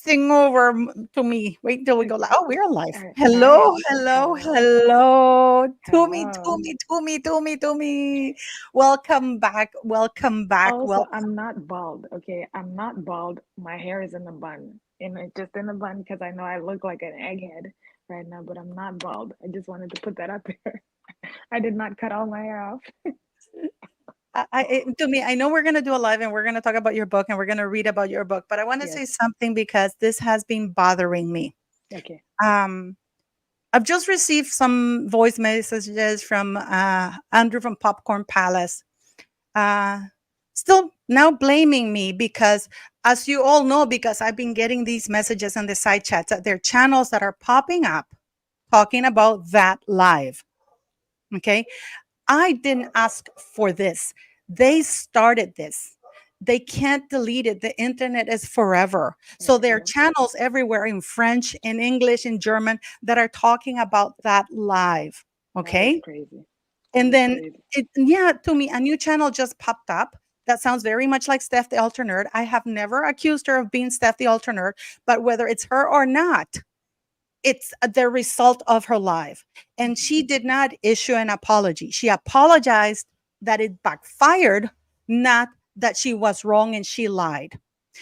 sing over to me. Wait till we go live. Okay. Oh, we're live. All right. Hello, hello, Hello. hello. To me, to Hello. me, to me, to me, to me. Welcome back. Welcome back. Also, Well, I'm not bald. Okay. I'm not bald. My hair is in a bun. And it's just in a bun because I know I look like an egghead right now, but I'm not bald. I just wanted to put that out there. I did not cut all my hair off. to me, I know we're going to do a live and we're going to talk about your book and we're going to read about your book, but I want to Yes. say something because this has been bothering me. Okay. Um, I've just received some voice messages from Andrew from Popcorn Palace. Uh, Still now blaming me because, as you all know, because I've been getting these messages in the side chats that there are channels that are popping up talking about that live. Okay. I didn't ask for this. They started this. They can't delete it. The internet is forever. So there are Yep. channels everywhere in French, in English, in German that are talking about that live. That is Okay. crazy. That And is then crazy. yeah, to me, a new channel just popped up. That sounds very much like Steph the Ultra Nerd. I have never accused her of being Steph the Ultra Nerd, but whether it's her or not, it's the result of her life. And Mhm. she did not issue an apology. She apologized that it backfired, not that she was wrong and she lied.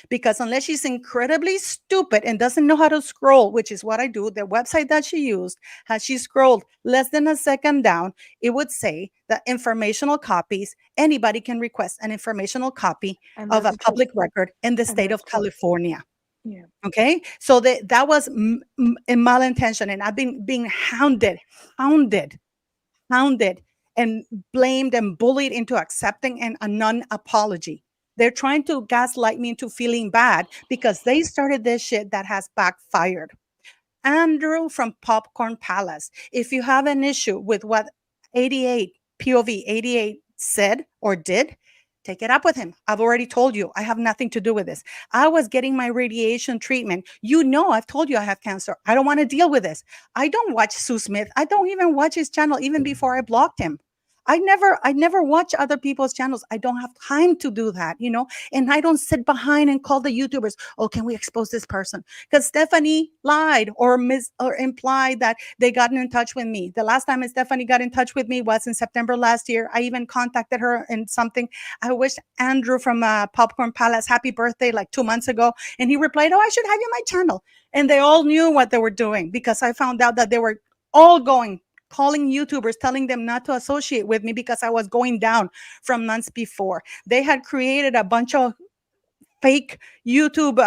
Because unless she's incredibly stupid and doesn't know how to scroll, which is what I do, the website that she used, has she scrolled less than a second down, it would say that informational copies, anybody can request an informational copy And of a that's true. public record in the And state that's of true. California. Yeah. Okay, so that was a malintention, and I've been being hounded, hounded, and blamed and bullied into accepting a non-apology. They're trying to gaslight me into feeling bad because they started this shit that has backfired. Andrew from Popcorn Palace, if you have an issue with what 88 POV 88 said or did, take it up with him. I've already told you, I have nothing to do with this. I was getting my radiation treatment. You know, I've told you I have cancer. I don't want to deal with this. I don't watch Sue Smith. I don't even watch his channel even before I blocked him. I never watch other people's channels. I don't have time to do that, and I don't sit behind and call the YouTubers, oh, can we expose this person? Because Stephanie lied or implied that they gotten in touch with me. The last time Stephanie got in touch with me was in September last year. I even contacted her and something. I wished Andrew from Popcorn Palace happy birthday like 2 months ago, and he replied, "Oh, I should have you on my channel." And they all knew what they were doing because I found out that they were all going calling YouTubers, telling them not to associate with me because I was going down from months before. They had created a bunch of fake YouTube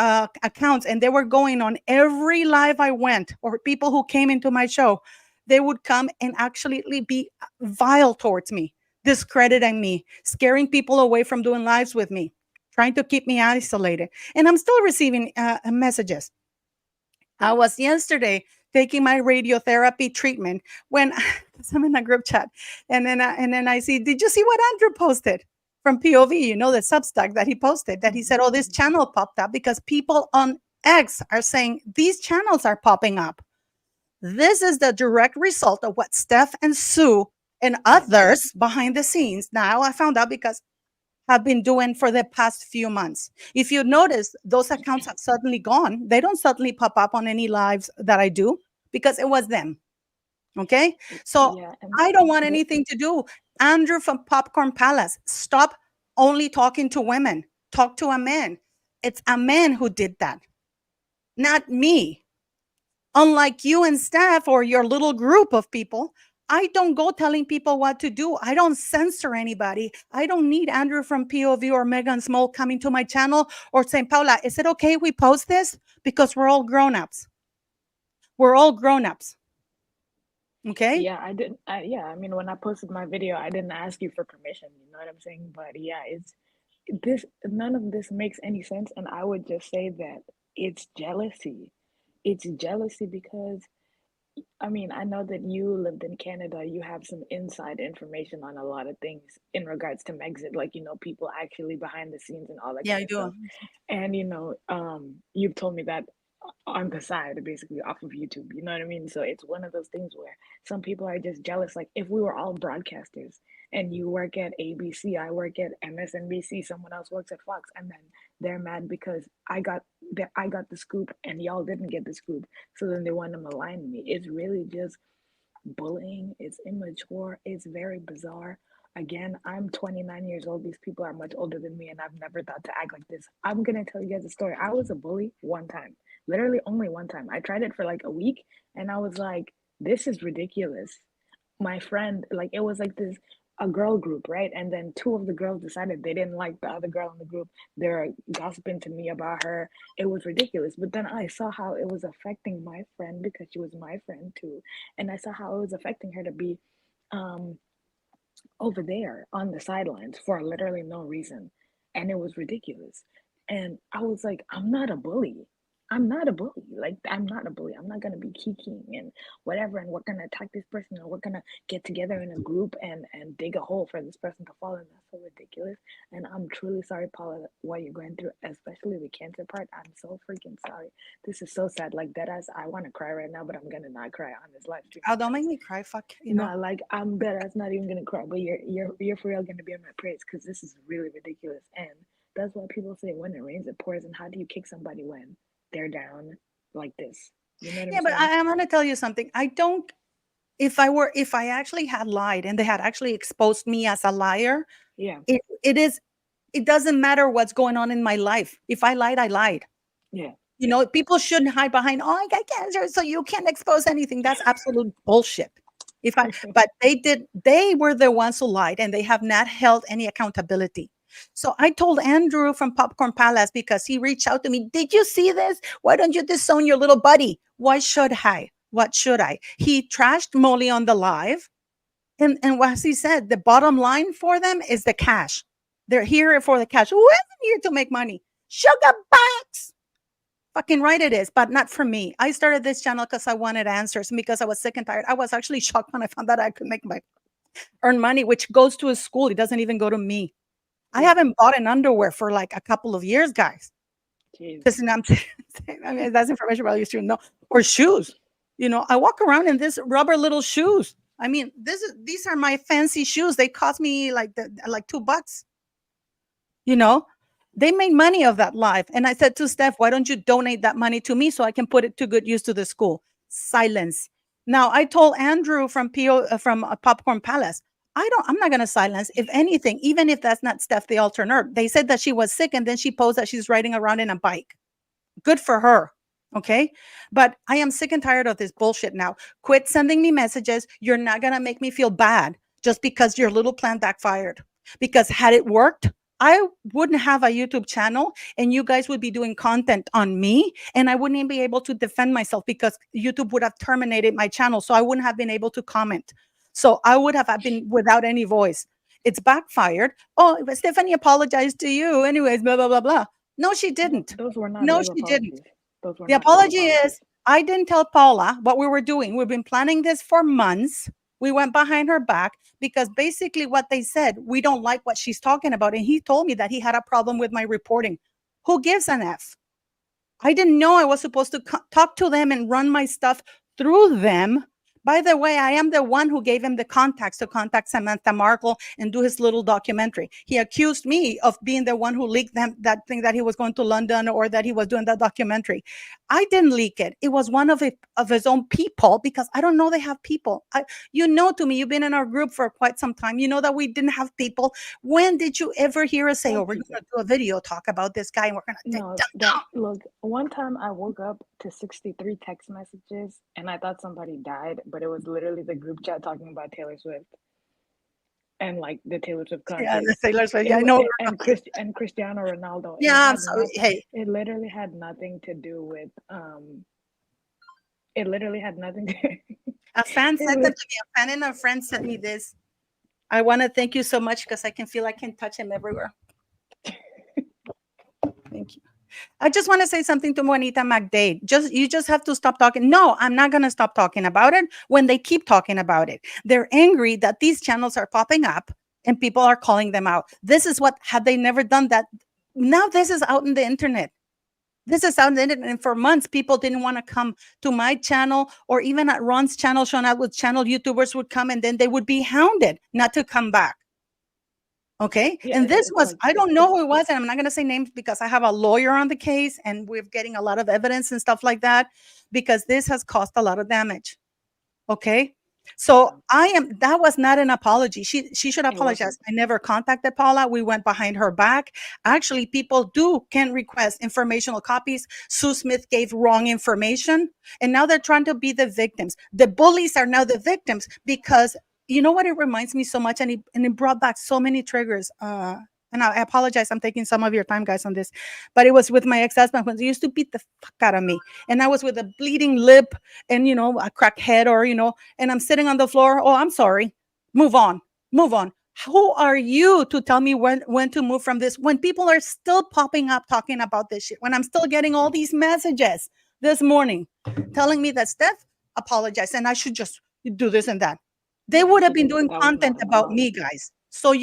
accounts, and they were going on every live I went, or people who came into my show. They would come and actually be vile towards me, discrediting me, scaring people away from doing lives with me, trying to keep me isolated. And I'm still receiving messages. I was yesterday taking my radiotherapy treatment when I'm in a group chat, and then I see, did you see what Andrew posted from POV? The Substack that he posted, that he said, "Oh, this Mhm. channel popped up because people on X are saying these channels are popping up." This is the direct result of what Steph and Sue and Yeah. others behind the scenes. Now I found out because have been doing for the past few months. If you notice, those accounts have suddenly gone. They don't suddenly pop up on any lives that I do because it was them. Okay. So Yeah. And I don't want the anything to do. Andrew from Popcorn Palace, stop only talking to women. Talk to a man. It's a man who did that, not me. Unlike you and Steph or your little group of people, I don't go telling people what to do. I don't censor anybody. I don't need Andrew from POV or Megan Small coming to my channel or saying, Paula, is it okay we post this? Because we're all grown-ups. We're all grown-ups. Okay? Yeah, I didn't. Yeah, I mean, when I posted my video, I didn't ask you for permission. You know what I'm saying? But yeah, it's this. None of this makes any sense, and I would just say that it's jealousy. It's jealousy because I mean, I know that you lived in Canada. You have some inside information on a lot of things in regards to Megxit, like people actually behind the scenes and all that Yeah, kind I of do. stuff. And you've told me that on the side, basically off of YouTube. You know what I mean? So it's one of those things where some people are just jealous. Like if we were all broadcasters and you work at ABC, I work at MSNBC, someone else works at Fox, and then they're mad because I got the scoop and y'all didn't get the scoop. So then they want to malign me. It's really just bullying. It's immature. It's very bizarre. Again, I'm 29 years old. These people are much older than me, and I've never thought to act like this. I'm gonna tell you guys a story. I was a bully one time, literally only one time. I tried it for like a week, and I was like, this is ridiculous. My friend, like, it was like this a girl group, right? And then two of the girls decided they didn't like the other girl in the group. They're gossiping to me about her. It was ridiculous. But then I saw how it was affecting my friend because she was my friend too. And I saw how it was affecting her to be um over there on the sidelines for literally no reason. And it was ridiculous. And I was like, I'm not a bully. I'm not a bully. Like, I'm not a bully. I'm not gonna be kikiing and whatever, and we're gonna attack this person, and we're gonna get together in a group and dig a hole for this person to fall in. That's so ridiculous. And I'm truly sorry, Paula, what you're going through, especially the cancer part. I'm so freaking sorry. This is so sad. Like, that as I want to cry right now, but I'm gonna not cry on this live stream. Oh, don't make me cry. Fuck, No, like, I'm better. It's not even gonna cry, but you're for real gonna be on my praise because this is really ridiculous. And that's why people say when it rains it pours. And how do you kick somebody when they're down like this? You know what Yeah, I'm but saying? I'm going to tell you something. I don't, if I actually had lied and they had actually exposed me as a liar, Yeah, it is, it doesn't matter what's going on in my life. If I lied, I lied. yeah, You know, people shouldn't hide behind, oh, I got cancer, so you can't expose anything. That's absolute bullshit. If I, but they were the ones who lied and they have not held any accountability. So I told Andrew from Popcorn Palace because he reached out to me. Did you see this? Why don't you disown your little buddy? Why should I? What should I? He trashed Molly on the live. And as he said, the bottom line for them is the cash. They're here for the cash. Who isn't here to make money? Sugar bucks. Fucking right it is, but not for me. I started this channel because I wanted answers and because I was sick and tired. I was actually shocked when I found out I could make my earn money, which goes to a school. It doesn't even go to me. I yeah. haven't bought an underwear for like a couple of years, guys. Jeez. Because I'm I mean, that's information about you should know. Or shoes. You know, I walk around in this rubber little shoes. I mean, these are my fancy shoes. They cost me like like $2. You know, they made money of that live. And I said to Steph, why don't you donate that money to me so I can put it to good use to the school? Silence. Now I told Andrew from Popcorn Palace, I'm not going to silence. If anything, even if that's not Steph the alternate, they said that she was sick and then she posed that she's riding around in a bike. Good for her. Okay. But I am sick and tired of this bullshit now. Quit sending me messages. You're not going to make me feel bad just because your little plan backfired. Because had it worked, I wouldn't have a YouTube channel and you guys would be doing content on me and I wouldn't even be able to defend myself because YouTube would have terminated my channel. So I wouldn't have been able to comment. So I would have been without any voice. It's backfired. Oh, Stephanie apologized to you. Anyways, blah, blah, blah, blah. No, she didn't. Those were not No, real she didn't. apologies. Those were The not real apology is apologies. I didn't tell Paula what we were doing. We've been planning this for months. We went behind her back because basically what they said, we don't like what she's talking about. And he told me that he had a problem with my reporting. Who gives an F? I didn't know I was supposed to talk to them and run my stuff through them. By the way, I am the one who gave him the contacts to contact Samantha Markle and do his little documentary. He accused me of being the one who leaked them that thing that he was going to London or that he was doing that documentary. I didn't leak it. It was one of his own people because I don't know they have people. You know, to me, you've been in our group for quite some time. You know that we didn't have people. When did you ever hear us say, "Oh, What we're going people? to do a video talk about this guy and we're going to take No, down"? that look, one time I woke up to 63 text messages and I thought somebody died, but it was literally the group chat talking about Taylor Swift and like the Taylor Swift Yeah, concert. the sailors. Yeah, I know. And Cristiano Ronaldo. Yeah, I'm sorry. Hey, It literally had nothing to do with it literally had nothing to a fan it sent li- them to me. A fan and a friend sent me this. I want to thank you so much because I can feel I can touch him everywhere. Thank you. I just want to say something to Juanita McDade. You just have to stop talking. No, I'm not going to stop talking about it when they keep talking about it. They're angry that these channels are popping up and people are calling them out. This is what had they never done that. Now this is out in the internet. This is out in the internet. And for months, people didn't want to come to my channel or even at Ron's channel, Sean Atwood's channel. YouTubers would come and then they would be hounded not to come back. Okay. Yeah, And this it's was, like I don't know who it was, and I'm not going to say names because I have a lawyer on the case and we're getting a lot of evidence and stuff like that because this has caused a lot of damage. Okay. So yeah, that was not an apology. She should it wasn't. apologize. I never contacted Paula. We went behind her back. Actually, people can request informational copies. Sue Smith gave wrong information. And now they're trying to be the victims. The bullies are now the victims because you know what it reminds me so much, and it brought back so many triggers. And I apologize, I'm taking some of your time, guys, on this, but it was with my ex-husband when he used to beat the fuck out of me, and I was with a bleeding lip and a cracked head, or and I'm sitting on the floor. Oh, I'm sorry. Move on. Move on. Who are you to tell me when to move from this? When people are still popping up talking about this shit, when I'm still getting all these messages this morning telling me that Steph apologized and I should just do this and that. They Yeah, would have so been doing that was content not an about me, apology. guys. So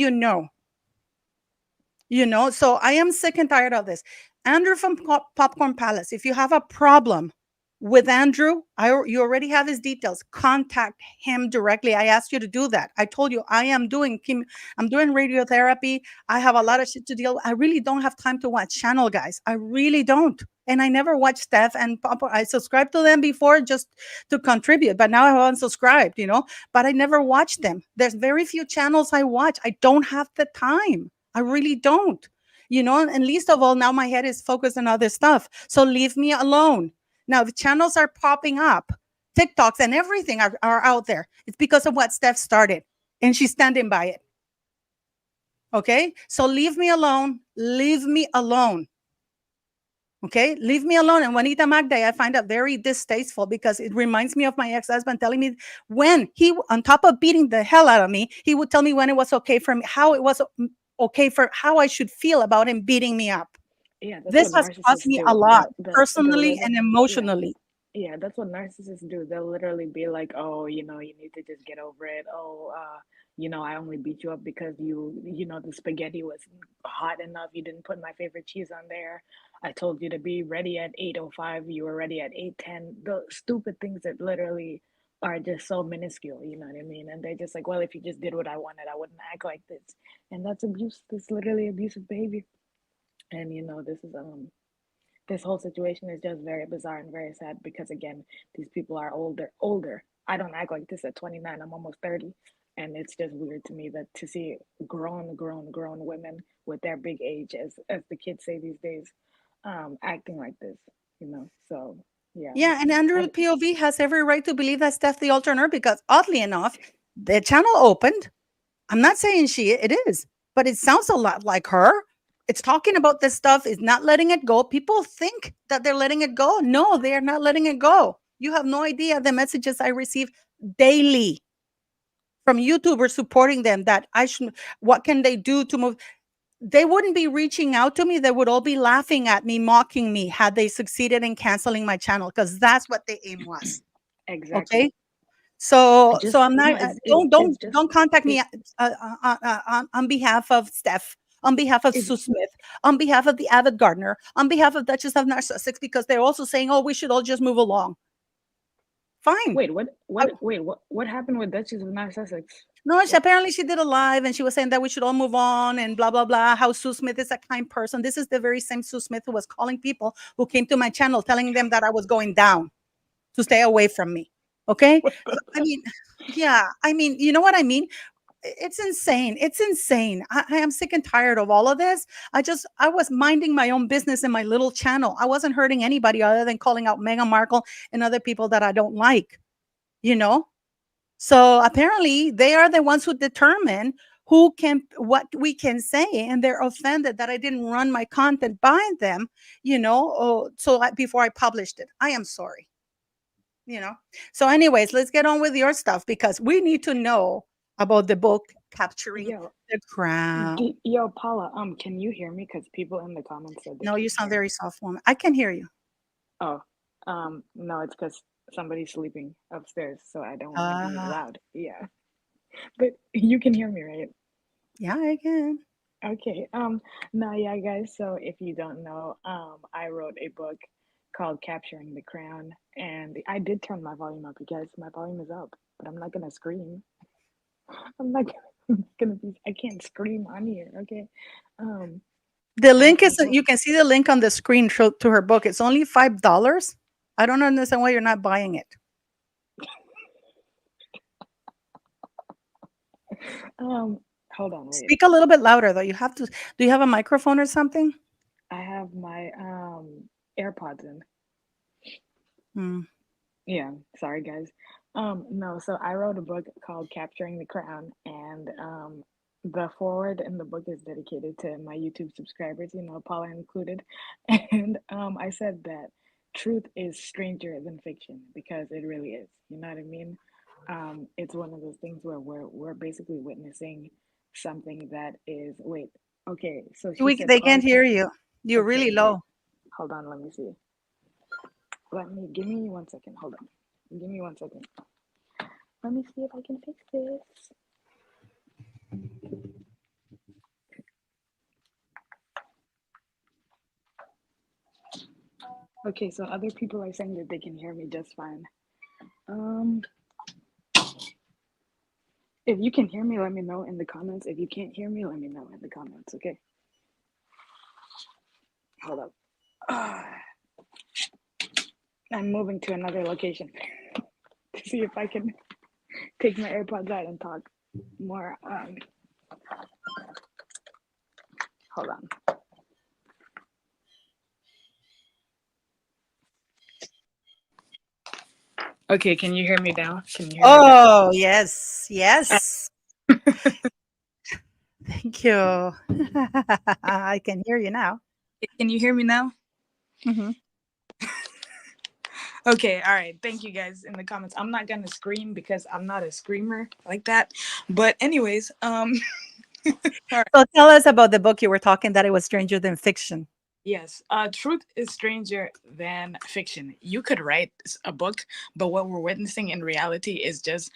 so I am sick and tired of this. Andrew from Popcorn Palace, if you have a problem with Andrew, you already have his details. Contact him directly. I asked you to do that. I told you I'm doing radiotherapy. I have a lot of shit to deal with. I really don't have time to watch channel, guys. I really don't. And I never watched Steph and Papa. I subscribed to them before just to contribute, but now I unsubscribed, but I never watched them. There's very few channels I watch. I don't have the time. I really don't. And least of all, now my head is focused on other stuff. So leave me alone. Now, the channels are popping up, TikToks and everything are out there. It's because of what Steph started, and she's standing by it. Okay? So leave me alone. Leave me alone. Okay? Leave me alone. And Juanita Magda, I find that very distasteful because it reminds me of my ex-husband telling me when he, on top of beating the hell out of me, he would tell me when it was okay for me, how it was okay for how I should feel about him beating me up. Yeah, that's This what has cost narcissists me a do. lot, The personally little and yeah. emotionally. Yeah, that's what narcissists do. They'll literally be like, "Oh, you need to just get over it. Oh, I only beat you up because the spaghetti was hot enough. You didn't put my favorite cheese on there. I told you to be ready at 8:05. You were ready at 8:10." The stupid things that literally are just so minuscule, you know what I mean? And they're just like, "Well, if you just did what I wanted, I wouldn't act like this." And that's abuse. That's literally abusive behavior. And this whole situation is just very bizarre and very sad because again, these people are older. I don't act like this at 29. I'm almost 30. And it's just weird to me that to see grown women with their big age, as the kids say these days, acting like this. So yeah. Yeah, and Andrew And POV has every right to believe that's Steph the alternate because oddly enough, the channel opened. I'm not saying it is, but it sounds a lot like her. It's talking about this stuff, is not letting it go. People think that they're letting it go. No, they are not letting it go. You have no idea the messages I receive daily from YouTubers supporting them that what can they do to move? They wouldn't be reaching out to me. They would all be laughing at me, mocking me had they succeeded in canceling my channel because that's what the aim was. exactly. Okay. So Just I'm not. it's just Don't contact me it on behalf of Steph, on behalf of it Sue Smith, on behalf of the Avid Gardener, on behalf of Duchess of Narcissus, because they're also saying, "Oh, we should all just move along." Fine. wait, what I, what wait, what happened with Duchess of North Sussex? no, What apparently she did a live and she was saying that we should all move on and blah blah blah. How Sue Smith is a kind person. This is the very same Sue Smith who was calling people who came to my channel, telling them that I was going down to stay away from me. Okay. what So, the I mean, yeah. I mean, you know what I mean? It's insane. It's insane. I am sick and tired of all of this. I was minding my own business in my little channel. I wasn't hurting anybody other than calling out Meghan Markle and other people that I don't like, you know? So apparently they are the ones who determine what we can say. And they're offended that I didn't run my content by them, before I published it. I am sorry, you know. So, anyways, let's get on with your stuff because we need to know about the book Capturing yo the Crown. yo Paula, can you hear me? Because people in the comments said they No, you can't sound hear very me. soft, woman. I can hear you. Oh, no, it's because somebody's sleeping upstairs, so I don't want to be Ah, loud. Yeah, but you can hear me, right? yeah, I can. Okay. No, yeah, guys. So if you don't know, I wrote a book called Capturing the Crown, and I did turn my volume up, you guys. My volume is up, but I'm not gonna scream. I'm not. I can't scream on here. Okay. Um, The I have link is, this book. you can see the link on the screen to her book. It's only $5. I don't understand why you're not buying it. Um, Hold on, wait. Speak a little bit louder though. You have to. Do you have a microphone or something? I have my AirPods in. Hmm. Yeah, sorry guys. No, so I wrote a book called Capturing the Crown, and the forward in the book is dedicated to my YouTube subscribers, you know, Paula included. And I said that truth is stranger than fiction because it really is. You know what I mean? It's one of those things where we're basically witnessing something that is, wait, okay, so she said They can't hear you. You're okay, really okay. low. Hold on, let me see. Give me 1 second. Hold on. Give me 1 second. Let me see if I can fix this. Okay, so other people are saying that they can hear me just fine. Um, if you can hear me, let me know in the comments. If you can't hear me, let me know in the comments, okay? Hold up. I'm moving to another location to see if I can take my AirPods out and talk more. Hold on. Okay, can you hear me now? Can you hear me better? Oh, yes. Yes. Thank you. I can hear you now. Can you hear me now? Hmm. Okay, all right. Thank you guys in the comments. I'm not gonna scream because I'm not a screamer like that. But anyways, all right. So tell us about the book you were talking that it was stranger than fiction. Yes, truth is stranger than fiction. You could write a book, but what we're witnessing in reality is just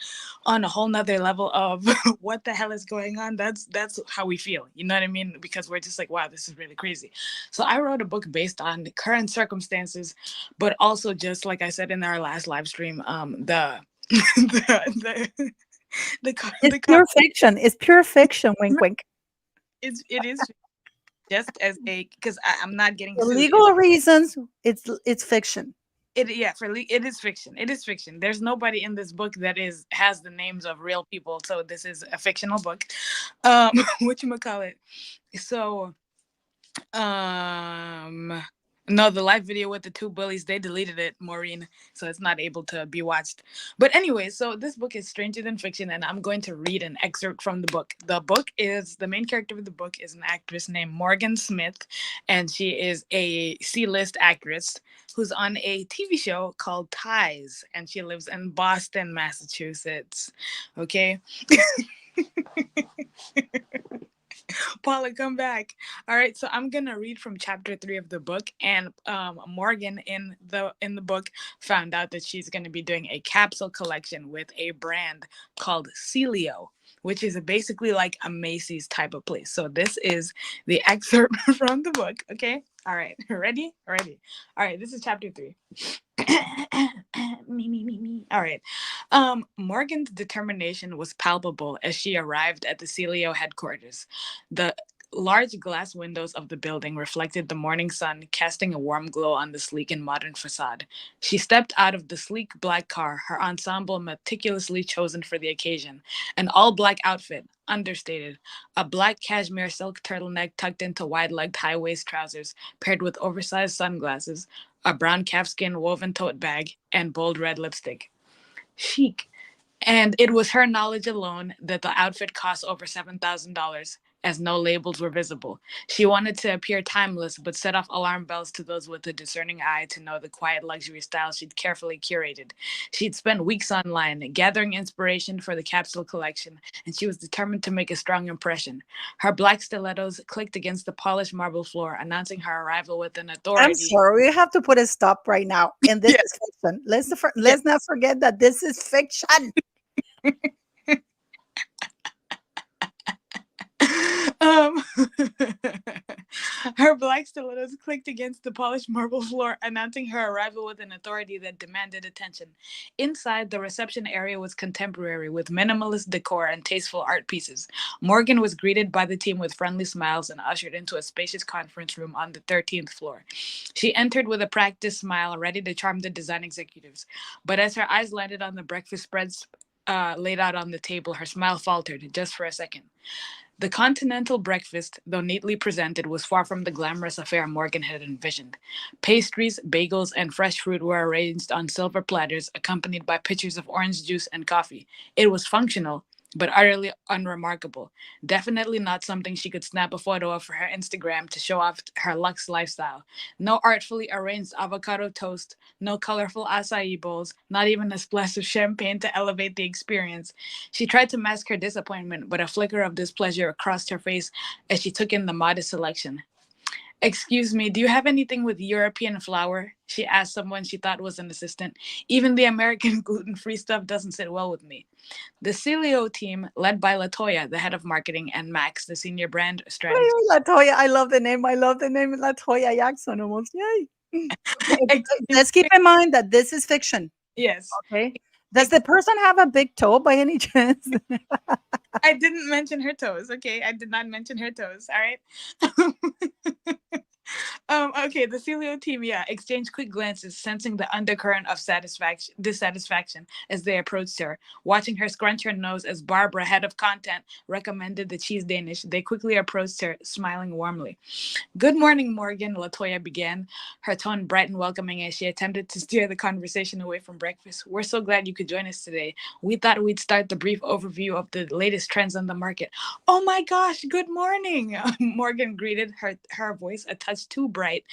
on a whole nother level of what the hell is going on. That's how we feel. You know what I mean? Because we're just like, wow, this is really crazy. So I wrote a book based on the current circumstances, but also just like I said in our last live stream, the the It's the pure fiction. It's pure fiction. Wink, wink. it is just as a because I'm not getting For sued. legal reasons, it's fiction. It is fiction. It is fiction. There's nobody in this book that is has the names of real people, so this is a fictional book. What you call it? So um no, the live video with the two bullies, they deleted it, Maureen, so it's not able to be watched. But anyway, so this book is stranger than fiction, and I'm going to read an excerpt from the book. The main character of the book is an actress named Morgan Smith, and she is a C-list actress who's on a TV show called Ties, and she lives in Boston, Massachusetts. Okay. Paula, come back. All right, so I'm gonna read from chapter 3 of the book, and Morgan in the book found out that she's gonna be doing a capsule collection with a brand called Celio, which is basically like a Macy's type of place. So this is the excerpt from the book. Okay, all right, ready? Ready. All right, this is chapter 3. Me. All right. Morgan's determination was palpable as she arrived at the Celio headquarters. The large glass windows of the building reflected the morning sun, casting a warm glow on the sleek and modern facade. She stepped out of the sleek black car, her ensemble meticulously chosen for the occasion. An all-black outfit, understated, a black cashmere silk turtleneck tucked into wide-legged high-waist trousers, paired with oversized sunglasses, a brown calfskin woven tote bag, and bold red lipstick. Chic. And it was her knowledge alone that the outfit cost over $7,000, as no labels were visible. She wanted to appear timeless, but set off alarm bells to those with a discerning eye to know the quiet luxury style she'd carefully curated. She'd spent weeks online, gathering inspiration for the capsule collection, and she was determined to make a strong impression. Her black stilettos clicked against the polished marble floor, announcing her arrival with an I'm authority. sorry. We have to put a stop right now. And this Yeah, is fiction. yeah. Let's not forget that this is fiction. Um, her black stilettos clicked against the polished marble floor, announcing her arrival with an authority that demanded attention. Inside, the reception area was contemporary, with minimalist decor and tasteful art pieces. Morgan was greeted by the team with friendly smiles and ushered into a spacious conference room on the 13th floor. She entered with a practiced smile, ready to charm the design executives. But as her eyes landed on the breakfast spreads laid out on the table, her smile faltered just for a second. The continental breakfast, though neatly presented, was far from the glamorous affair Morgan had envisioned. Pastries, bagels, and fresh fruit were arranged on silver platters, accompanied by pitchers of orange juice and coffee. It was functional, but utterly unremarkable. Definitely not something she could snap a photo of for her Instagram to show off her luxe lifestyle. No artfully arranged avocado toast, no colorful acai bowls, not even a splash of champagne to elevate the experience. She tried to mask her disappointment, but a flicker of displeasure crossed her face as she took in the modest selection. Excuse me, do you have anything with European flour? She asked someone she thought was an assistant. Even the American gluten free stuff doesn't sit well with me. The Celio team, led by Latoya, the head of marketing, and Max, the senior brand strategist. Latoya, I love the name. I love the name Latoya Jackson almost. Yay. Excuse Let's keep me. in mind that this is fiction. Yes. Okay. Does the person have a big toe by any chance? I didn't mention her toes, okay? I did not mention her toes, all right? Okay, the Celio team, yeah, exchanged quick glances, sensing the undercurrent of dissatisfaction as they approached her. Watching her scrunch her nose as Barbara, head of content, recommended the cheese Danish, they quickly approached her, smiling warmly. Good morning, Morgan, Latoya began, her tone bright and welcoming as she attempted to steer the conversation away from breakfast. We're so glad you could join us today. We thought we'd start the brief overview of the latest trends on the market. Oh my gosh, good morning, Morgan greeted, her voice a touch too bright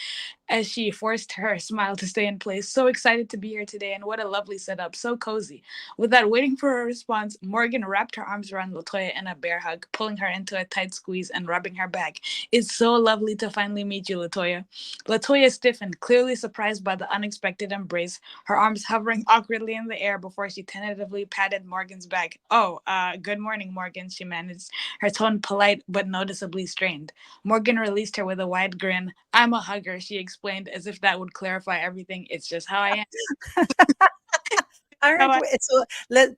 as she forced her smile to stay in place. So excited to be here today, and what a lovely setup, so cozy. Without waiting for a response, Morgan wrapped her arms around Latoya in a bear hug, pulling her into a tight squeeze and rubbing her back. It's so lovely to finally meet you, Latoya. Latoya stiffened, clearly surprised by the unexpected embrace, her arms hovering awkwardly in the air before she tentatively patted Morgan's back. Oh, good morning, Morgan, she managed, her tone polite but noticeably strained. Morgan released her with a wide grin. I'm a hugger, she explained, as if that would clarify everything. It's just how I am. All right. How I So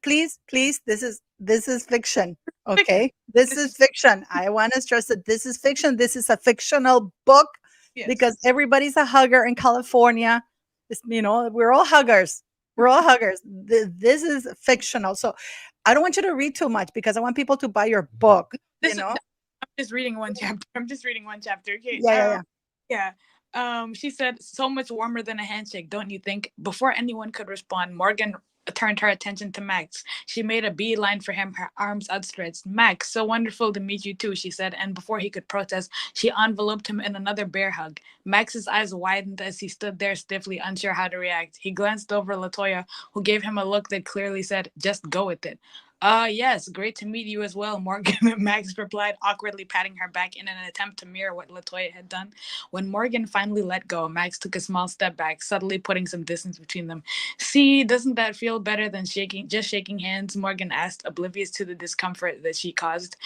please, this is fiction. fiction. Okay. This This is is fiction. I want to stress that this is fiction. This is a fictional book yes. because everybody's a hugger in California. We're all huggers. We're all huggers. This is fictional. So I don't want you to read too much because I want people to buy your book, you This know? I'm just reading one chapter. I'm just reading one chapter. Okay. Yeah, yeah, yeah. Yeah. She said, so much warmer than a handshake, don't you think? Before anyone could respond, Morgan turned her attention to Max. She made a beeline for him, her arms outstretched. Max, so wonderful to meet you too, she said, and before he could protest, she enveloped him in another bear hug. Max's eyes widened as he stood there stiffly, unsure how to react. He glanced over Latoya, who gave him a look that clearly said, just go with it. Yes, great to meet you as well, Morgan, Max replied, awkwardly patting her back in an attempt to mirror what Latoya had done. When Morgan finally let go, Max took a small step back, subtly putting some distance between them. See, doesn't that feel better than shaking hands? Morgan asked, oblivious to the discomfort that she caused.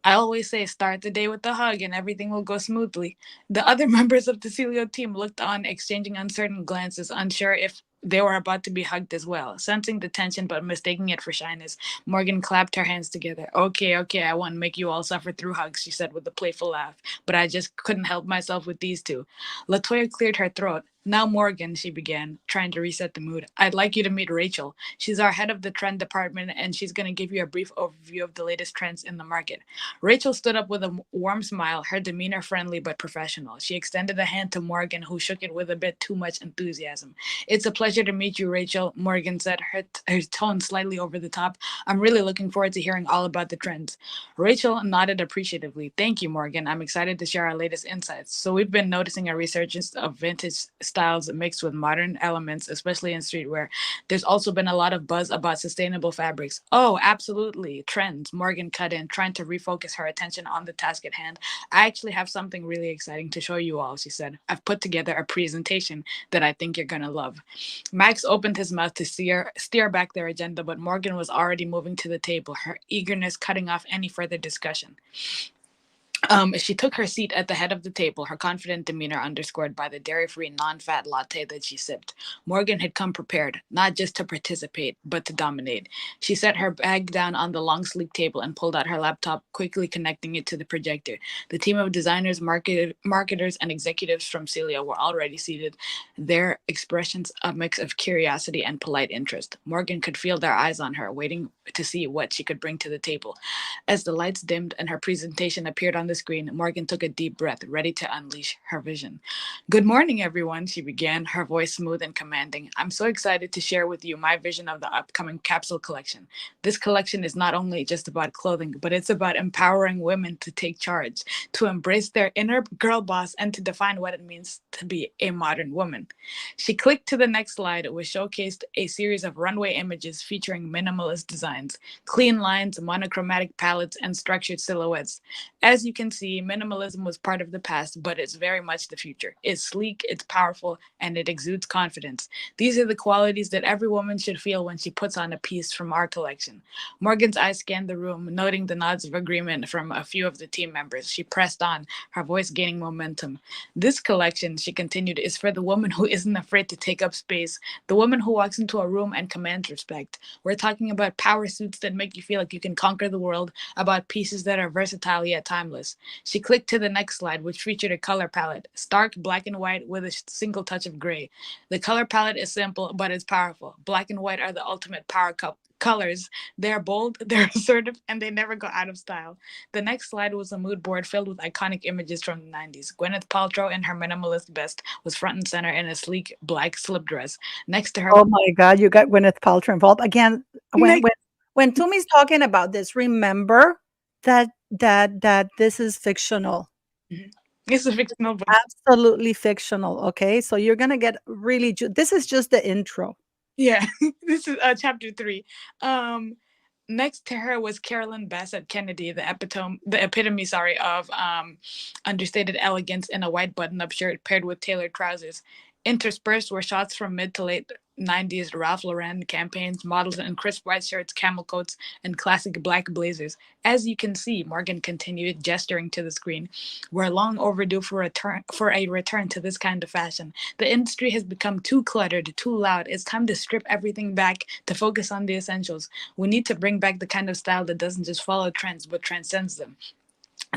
I always say start the day with a hug and everything will go smoothly. The other members of the Celio team looked on, exchanging uncertain glances, unsure if they were about to be hugged as well. Sensing the tension but mistaking it for shyness, Morgan clapped her hands together. Okay, okay, I won't make you all suffer through hugs, she said with a playful laugh, but I just couldn't help myself with these two. Latoya cleared her throat. Now, Morgan, she began, trying to reset the mood. I'd like you to meet Rachel. She's our head of the trend department, and she's going to give you a brief overview of the latest trends in the market. Rachel stood up with a warm smile, her demeanor friendly but professional. She extended a hand to Morgan, who shook it with a bit too much enthusiasm. It's a pleasure to meet you, Rachel, Morgan said, her tone slightly over the top. I'm really looking forward to hearing all about the trends. Rachel nodded appreciatively. Thank you, Morgan. I'm excited to share our latest insights. So we've been noticing a resurgence of vintage styles mixed with modern elements, especially in streetwear. There's also been a lot of buzz about sustainable fabrics. Oh, absolutely. Trends. Morgan cut in, trying to refocus her attention on the task at hand. I actually have something really exciting to show you all, she said. I've put together a presentation that I think you're going to love. Max opened his mouth to steer back their agenda, but Morgan was already moving to the table, her eagerness cutting off any further discussion. She took her seat at the head of the table, her confident demeanor underscored by the dairy-free, non-fat latte that she sipped. Morgan had come prepared, not just to participate, but to dominate. She set her bag down on the long, sleek table and pulled out her laptop, quickly connecting it to the projector. The team of designers, marketers, and executives from Celia were already seated, their expressions a mix of curiosity and polite interest. Morgan could feel their eyes on her, waiting to see what she could bring to the table. As the lights dimmed and her presentation appeared on the screen, Morgan took a deep breath, ready to unleash her vision. "Good morning, everyone," she began, her voice smooth and commanding. "I'm so excited to share with you my vision of the upcoming capsule collection. This collection is not only just about clothing, but it's about empowering women to take charge, to embrace their inner girl boss, and to define what it means to be a modern woman." She clicked to the next slide, which showcased a series of runway images featuring minimalist designs, clean lines, monochromatic palettes, and structured silhouettes. As you can see, minimalism was part of the past, but it's very much the future. It's sleek, it's powerful, and it exudes confidence. These are the qualities that every woman should feel when she puts on a piece from our collection. Morgan's eyes scanned the room, noting the nods of agreement from a few of the team members. She pressed on, her voice gaining momentum. "This collection," she continued, "is for the woman who isn't afraid to take up space, the woman who walks into a room and commands respect. We're talking about power suits that make you feel like you can conquer the world, about pieces that are versatile yet timeless." She clicked to the next slide, which featured a color palette, stark black and white with a single touch of gray. The color palette is simple, but it's powerful. Black and white are the ultimate power colors. They're bold, they're assertive, and they never go out of style. The next slide was a mood board filled with iconic images from the 90s. Gwyneth Paltrow in her minimalist best was front and center in a sleek black slip dress. Next to her, Oh my God, you got Gwyneth Paltrow involved again. When next, when when Tumi's talking about this, remember that this is fictional. it's a fictional book. Absolutely fictional. Okay, so you're gonna get really. This is just the intro. Yeah, this is chapter 3. Um, Next to her was Carolyn Bassett Kennedy, the epitome, sorry, of understated elegance in a white button-up shirt paired with tailored trousers. Interspersed were shots from mid to late 90s Ralph Lauren campaigns, models in crisp white shirts, camel coats, and classic black blazers. As you can see, Morgan continued, gesturing to the screen, we're long overdue for a return to this kind of fashion. The industry has become too cluttered, too loud. It's time to strip everything back to focus on the essentials. We need to bring back the kind of style that doesn't just follow trends but transcends them.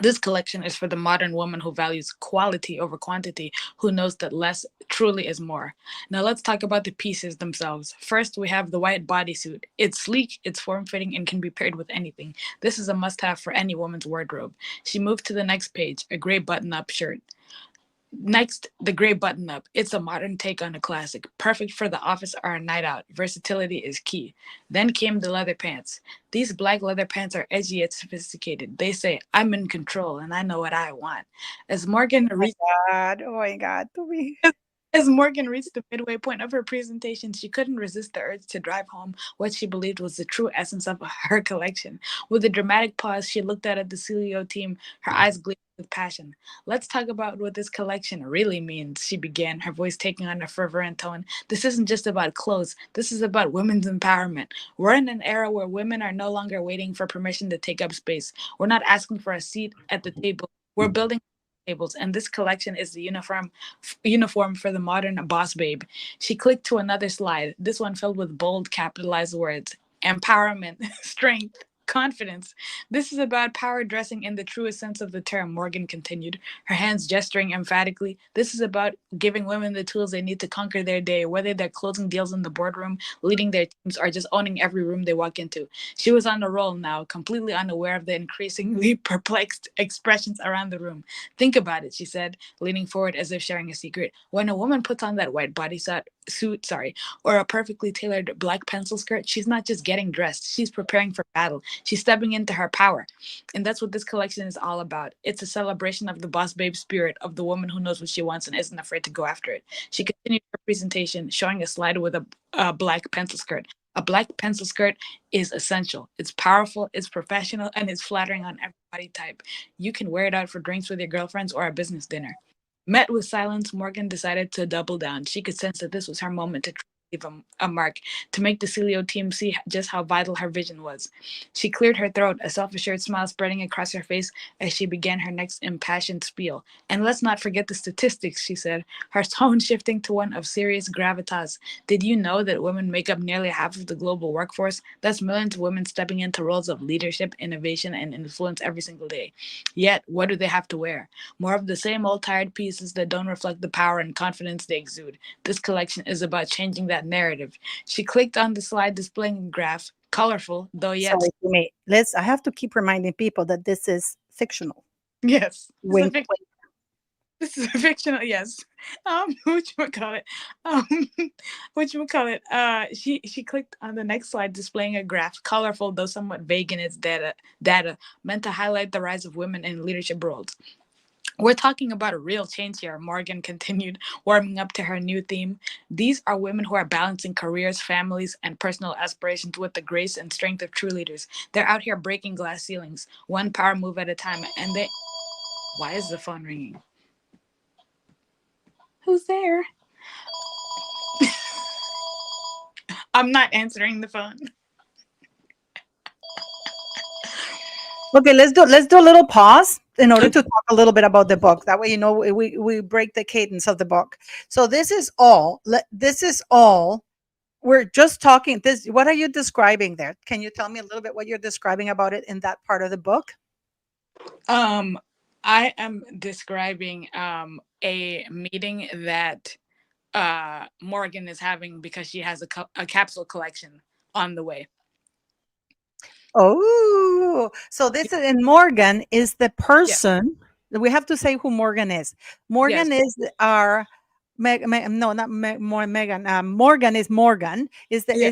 This collection is for the modern woman who values quality over quantity, who knows that less truly is more. Now let's talk about the pieces themselves. First, we have the white bodysuit. It's sleek, it's form-fitting, and can be paired with anything. This is a must-have for any woman's wardrobe. She moved to the next page, a gray button-up shirt. Next, the gray button up. It's a modern take on a classic, perfect for the office or a night out. Versatility is key. Then came the leather pants. These black leather pants are edgy yet sophisticated. They say, "I'm in control and I know what I want." As Morgan reached Oh my God, Tumi. as Morgan reached the midway point of her presentation, she couldn't resist the urge to drive home what she believed was the true essence of her collection. With a dramatic pause, she looked out at the Celio team, her eyes gleaming with passion. "Let's talk about what this collection really means," she began, her voice taking on a fervent tone. "This isn't just about clothes, this is about women's empowerment. We're in an era where women are no longer waiting for permission to take up space. We're not asking for a seat at the table. We're building tables, and this collection is the uniform for the modern boss babe." She clicked to another slide, this one filled with bold capitalized words: empowerment, strength, confidence. "This is about power dressing in the truest sense of the term," Morgan continued, her hands gesturing emphatically. "This is about giving women the tools they need to conquer their day, whether they're closing deals in the boardroom, leading their teams, or just owning every room they walk into." She was on a roll now, completely unaware of the increasingly perplexed expressions around the room. "Think about it," she said, leaning forward as if sharing a secret. "When a woman puts on that white suit, or a perfectly tailored black pencil skirt, she's not just getting dressed. She's preparing for battle. She's stepping into her power. And that's what this collection is all about. It's a celebration of the boss babe spirit, of the woman who knows what she wants and isn't afraid to go after it." She continued her presentation, showing a slide with a black pencil skirt. A black pencil skirt is essential. It's powerful, it's professional, and it's flattering on every body type. You can wear it out for drinks with your girlfriends or a business dinner. Met with silence, Morgan decided to double down. She could sense that this was her moment to leave a mark, to make the Celio team see just how vital her vision was. She cleared her throat, a self-assured smile spreading across her face as she began her next impassioned spiel. And let's not forget the statistics, she said, her tone shifting to one of serious gravitas. Did you know that women make up nearly half of the global workforce? That's millions of women stepping into roles of leadership, innovation, and influence every single day. Yet, what do they have to wear? More of the same old tired pieces that don't reflect the power and confidence they exude. This collection is about changing that narrative. She clicked on the slide displaying a graph, colorful, though yet. Sorry, I have to keep reminding people that this is fictional. Yes, Wink, wink. this is a fictional. Yes, which call it? Um, which call it? She clicked on the next slide, displaying a graph, colorful though somewhat vague in its data meant to highlight the rise of women in leadership roles. We're talking about a real change here, Morgan continued, warming up to her new theme. These are women who are balancing careers, families, and personal aspirations with the grace and strength of true leaders. They're out here breaking glass ceilings, one power move at a time, and they. Why is the phone ringing? Who's there? I'm not answering the phone. Okay, let's do a little pause in order to talk a little bit about the book. That way, we break the cadence of the book. So this is all. This is all. We're just talking. This. What are you describing there? Can you tell me a little bit what you're describing about it in that part of the book? Um, I am describing a meeting that Morgan is having because she has a capsule collection on the way. Oh, so this is, and Morgan is the Yeah. person. We have to say who Morgan is. Yes. Morgan is our no, not Megan. Morgan is Morgan. Yeah.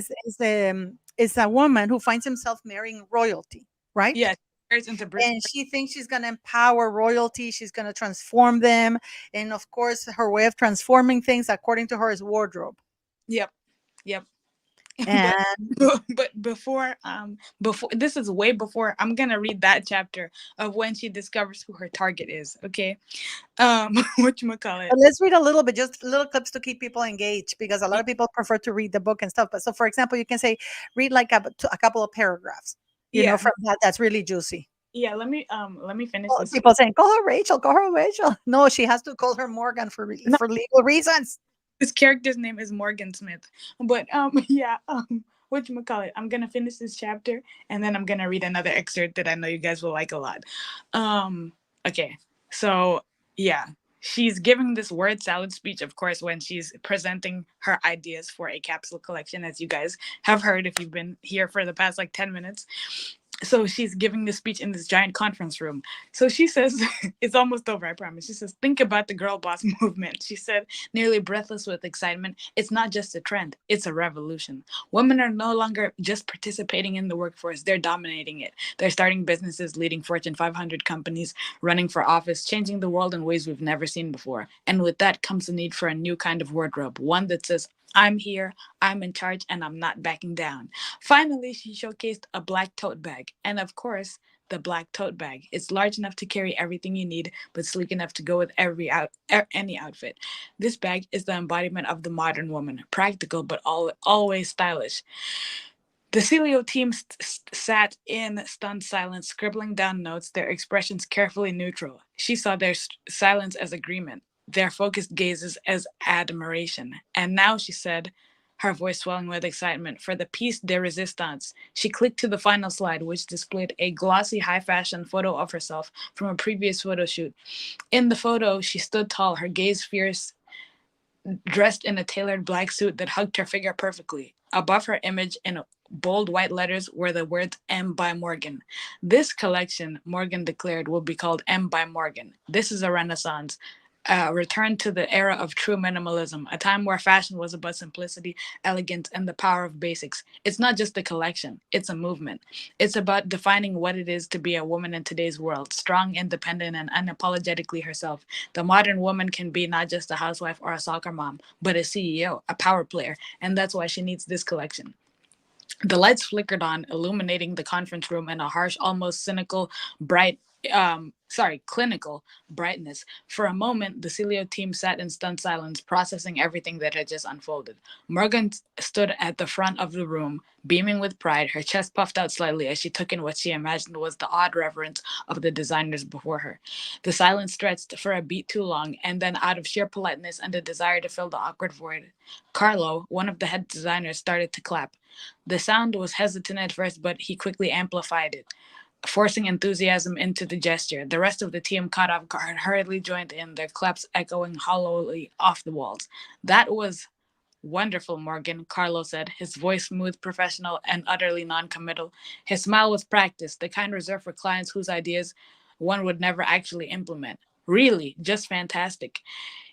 Is a woman who finds himself marrying royalty, right? Yeah. She into Brit. And she thinks she's going to empower royalty. She's going to transform them, and of course, her way of transforming things, according to her, is wardrobe. Yep. Yep. but And but before this is way before I'm gonna read that chapter of when she discovers who her target is. Okay. What you call it? But let's read a little bit, just little clips to keep people engaged, because a lot of people prefer to read the book and stuff. But so, for example, you can say, read like a couple of paragraphs, Yeah. from that. That's really juicy. Yeah. Let me finish Oh, this. people saying, call her Rachel, call her Rachel. No, she has to call her Morgan No, for legal reasons. this character's name is Morgan Smith. But yeah, what you call it? I'm gonna finish this chapter and then I'm gonna read another excerpt that I know you guys will like a lot. Um, okay, so yeah, she's giving this word salad speech, of course, when she's presenting her ideas for a capsule collection, as you guys have heard if you've been here for the past like 10 minutes. So she's giving the speech in this giant conference room. So she says, it's almost over, I promise. She says, think about the girl boss movement. She said, nearly breathless with excitement, it's not just a trend, it's a revolution. Women are no longer just participating in the workforce, they're dominating it. They're starting businesses, leading Fortune 500 companies, running for office, changing the world in ways we've never seen before. And with that comes the need for a new kind of wardrobe, one that says, I'm here, I'm in charge, and I'm not backing down. Finally, she showcased a black tote bag. And of course, the black tote bag. It's large enough to carry everything you need, but sleek enough to go with any outfit. This bag is the embodiment of the modern woman, practical but always stylish. The Celio team sat in stunned silence, scribbling down notes, their expressions carefully neutral. She saw their silence as agreement, their focused gazes as admiration. And now, she said, her voice swelling with excitement, for the piece de resistance. She clicked to the final slide, which displayed a glossy, high fashion photo of herself from a previous photo shoot. In the photo, she stood tall, her gaze fierce, dressed in a tailored black suit that hugged her figure perfectly. Above her image, in bold white letters, were the words M by Morgan. This collection, Morgan declared, will be called M by Morgan. This is a renaissance, a return to the era of true minimalism, a time where fashion was about simplicity, elegance, and the power of basics. It's not just a collection, it's a movement. It's about defining what it is to be a woman in today's world, strong, independent, and unapologetically herself. The modern woman can be not just a housewife or a soccer mom, but a CEO, a power player, and that's why she needs this collection. The lights flickered on, illuminating the conference room in a harsh, almost cynical, bright clinical brightness. For a moment, the Celio team sat in stunned silence, processing everything that had just unfolded. Morgan stood at the front of the room, beaming with pride, her chest puffed out slightly as she took in what she imagined was the odd reverence of the designers before her. The silence stretched for a beat too long, and then, out of sheer politeness and a desire to fill the awkward void, Carlo, one of the head designers, started to clap. The sound was hesitant at first, but he quickly amplified it, forcing enthusiasm into the gesture. The rest of the team, caught off guard, hurriedly joined in, their claps echoing hollowly off the walls. That was wonderful, Morgan, Carlo said, his voice smooth, professional, and utterly non-committal. His smile was practiced, the kind reserved for clients whose ideas one would never actually implement. Really, just fantastic.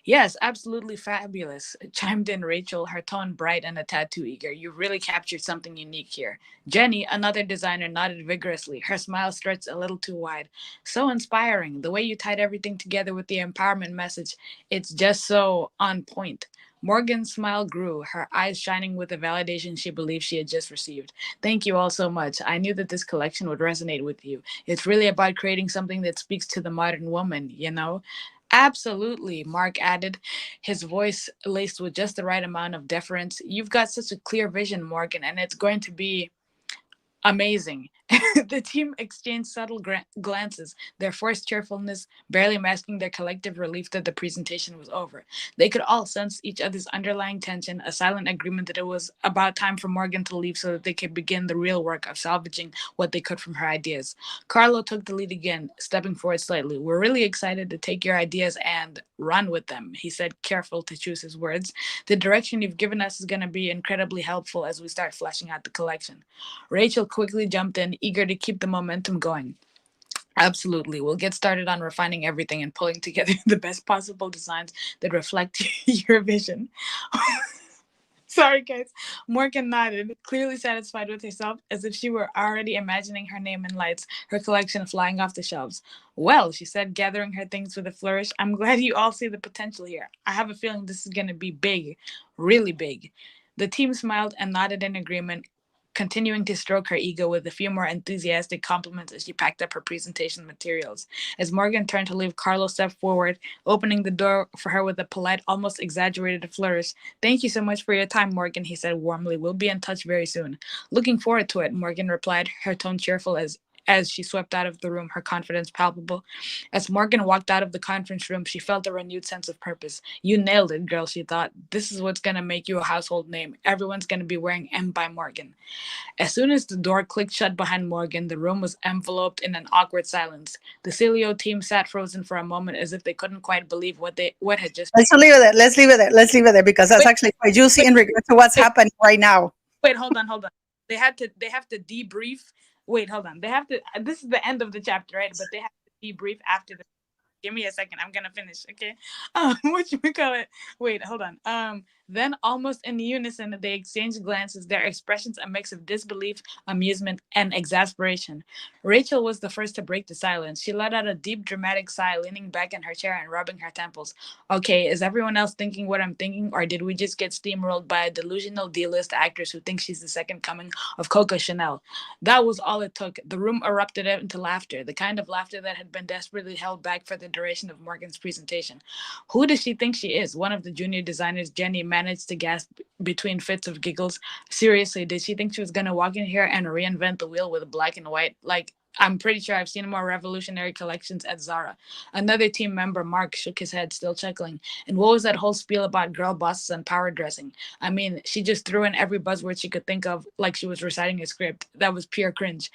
Yes, absolutely fabulous, chimed in Rachel, her tone bright and a tad too eager. You really captured something unique here. Jenny, another designer, nodded vigorously, her smile stretched a little too wide. So inspiring. The way you tied everything together with the empowerment message, it's just so on point. Morgan's smile grew, her eyes shining with the validation she believed she had just received. Thank you all so much. I knew that this collection would resonate with you. It's really about creating something that speaks to the modern woman, you know? Absolutely, Mark added, his voice laced with just the right amount of deference. You've got such a clear vision, Morgan, and it's going to be amazing. The team exchanged subtle glances, their forced cheerfulness barely masking their collective relief that the presentation was over. They could all sense each other's underlying tension, a silent agreement that it was about time for Morgan to leave so that they could begin the real work of salvaging what they could from her ideas. Carlo took the lead again, stepping forward slightly. We're really excited to take your ideas and run with them, he said, careful to choose his words. The direction you've given us is going to be incredibly helpful as we start fleshing out the collection. Rachel quickly jumped in, eager to keep the momentum going. Absolutely. We'll get started on refining everything and pulling together the best possible designs that reflect your vision. Sorry, guys. Morgan nodded, clearly satisfied with herself, as if she were already imagining her name in lights, her collection flying off the shelves. Well, she said, gathering her things with a flourish, I'm glad you all see the potential here. I have a feeling this is going to be big, really big. The team smiled and nodded in agreement, continuing to stroke her ego with a few more enthusiastic compliments as she packed up her presentation materials. As Morgan turned to leave, Carlo stepped forward, opening the door for her with a polite, almost exaggerated flourish. Thank you so much for your time, Morgan, he said warmly. We'll be in touch very soon. Looking forward to it, Morgan replied, her tone cheerful as she swept out of the room, her confidence palpable. As Morgan walked out of the conference room, she felt a renewed sense of purpose. You nailed it, girl, she thought. This is what's going to make you a household name. Everyone's going to be wearing M by Morgan. As soon as the door clicked shut behind Morgan, the room was enveloped in an awkward silence. The Celio team sat frozen for a moment as if they couldn't quite believe what had just Let's leave it there. Let's leave it there. Let's leave it there because that's wait, actually quite juicy wait, in regard to what's wait, happening right now. wait, hold on. They have to debrief. Wait, hold on. They have to This is the end of the chapter, right? But they have to debrief after the give me a second. I'm gonna finish. Okay. What you call it? Wait, hold on. Then almost in unison, they exchanged glances, their expressions a mix of disbelief, amusement, and exasperation. Rachel was the first to break the silence. She let out a deep, dramatic sigh, leaning back in her chair and rubbing her temples. Okay, is everyone else thinking what I'm thinking, or did we just get steamrolled by a delusional D-list actress who thinks she's the second coming of Coco Chanel? That was all it took. The room erupted into laughter, the kind of laughter that had been desperately held back for the duration of Morgan's presentation. Who does she think she is? One of the junior designers, Jenny, managed to gasp between fits of giggles. Seriously, did she think she was going to walk in here and reinvent the wheel with black and white? Like, I'm pretty sure I've seen more revolutionary collections at Zara. Another team member, Mark, shook his head, still chuckling. And what was that whole spiel about girl bosses and power dressing? I mean, she just threw in every buzzword she could think of like she was reciting a script. That was pure cringe.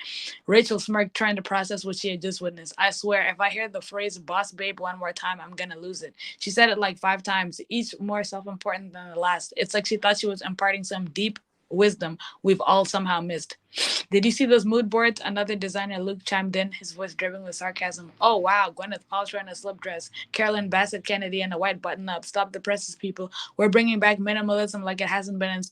Rachel smirked, trying to process what she had just witnessed. I swear, if I hear the phrase boss babe one more time, I'm gonna lose it. She said it like 5 times, each more self important than the last. It's like she thought she was imparting some deep wisdom we've all somehow missed. Did you see those mood boards? Another designer, Luke, chimed in, his voice dripping with sarcasm. Oh, wow. Gwyneth Paltrow in a slip dress. Carolyn Bassett Kennedy in a white button up. Stop the presses, people. We're bringing back minimalism like it hasn't been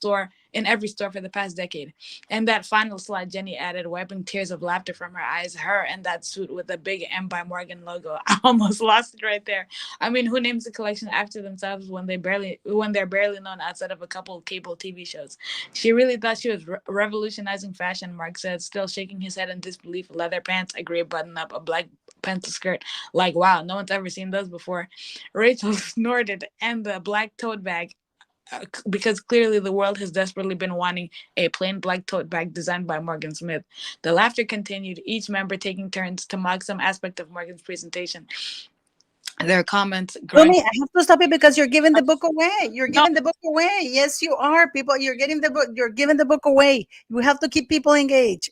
in every store for the past decade. And that final slide, Jenny added, wiping tears of laughter from her eyes. Her in that suit with the big M by Morgan logo. I almost lost it right there. I mean, who names a collection after themselves when they're barely known outside of a couple of cable TV shows? She really thought she was revolutionizing fashion fashion, Mark said, still shaking his head in disbelief. Leather pants, a gray button up, a black pencil skirt. Like, wow, no one's ever seen those before. Rachel snorted, and the black tote bag, because clearly the world has desperately been wanting a plain black tote bag designed by Morgan Smith. The laughter continued, each member taking turns to mock some aspect of Morgan's presentation. Their comments growing. Tony, I have to stop you because you're giving the book away. You're No, giving the book away. Yes, you are. People, you're getting the book. You're giving the book away. You have to keep people engaged.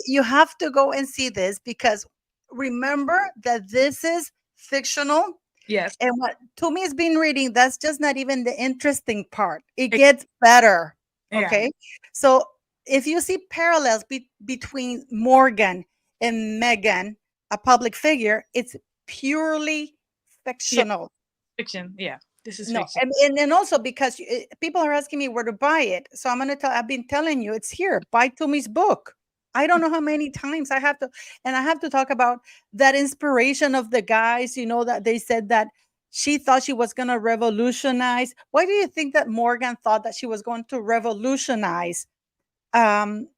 You have to go and see this because remember that this is fictional. yes, And what Tomi has been reading, that's just not even the interesting part. It gets better. yeah, Okay. So if you see parallels between Morgan and Meghan, a public figure, it's purely yeah, fictional. fiction. Yeah, this is No, fiction. and also because people are asking me where to buy it. So I'm going to tell, I've been telling you, it's here. Buy Tomi's book. I don't know how many times I have to, and I have to talk about that inspiration of the guys, that they said that she thought she was going to revolutionize. Why do you think that Morgan thought that she was going to revolutionize? Um,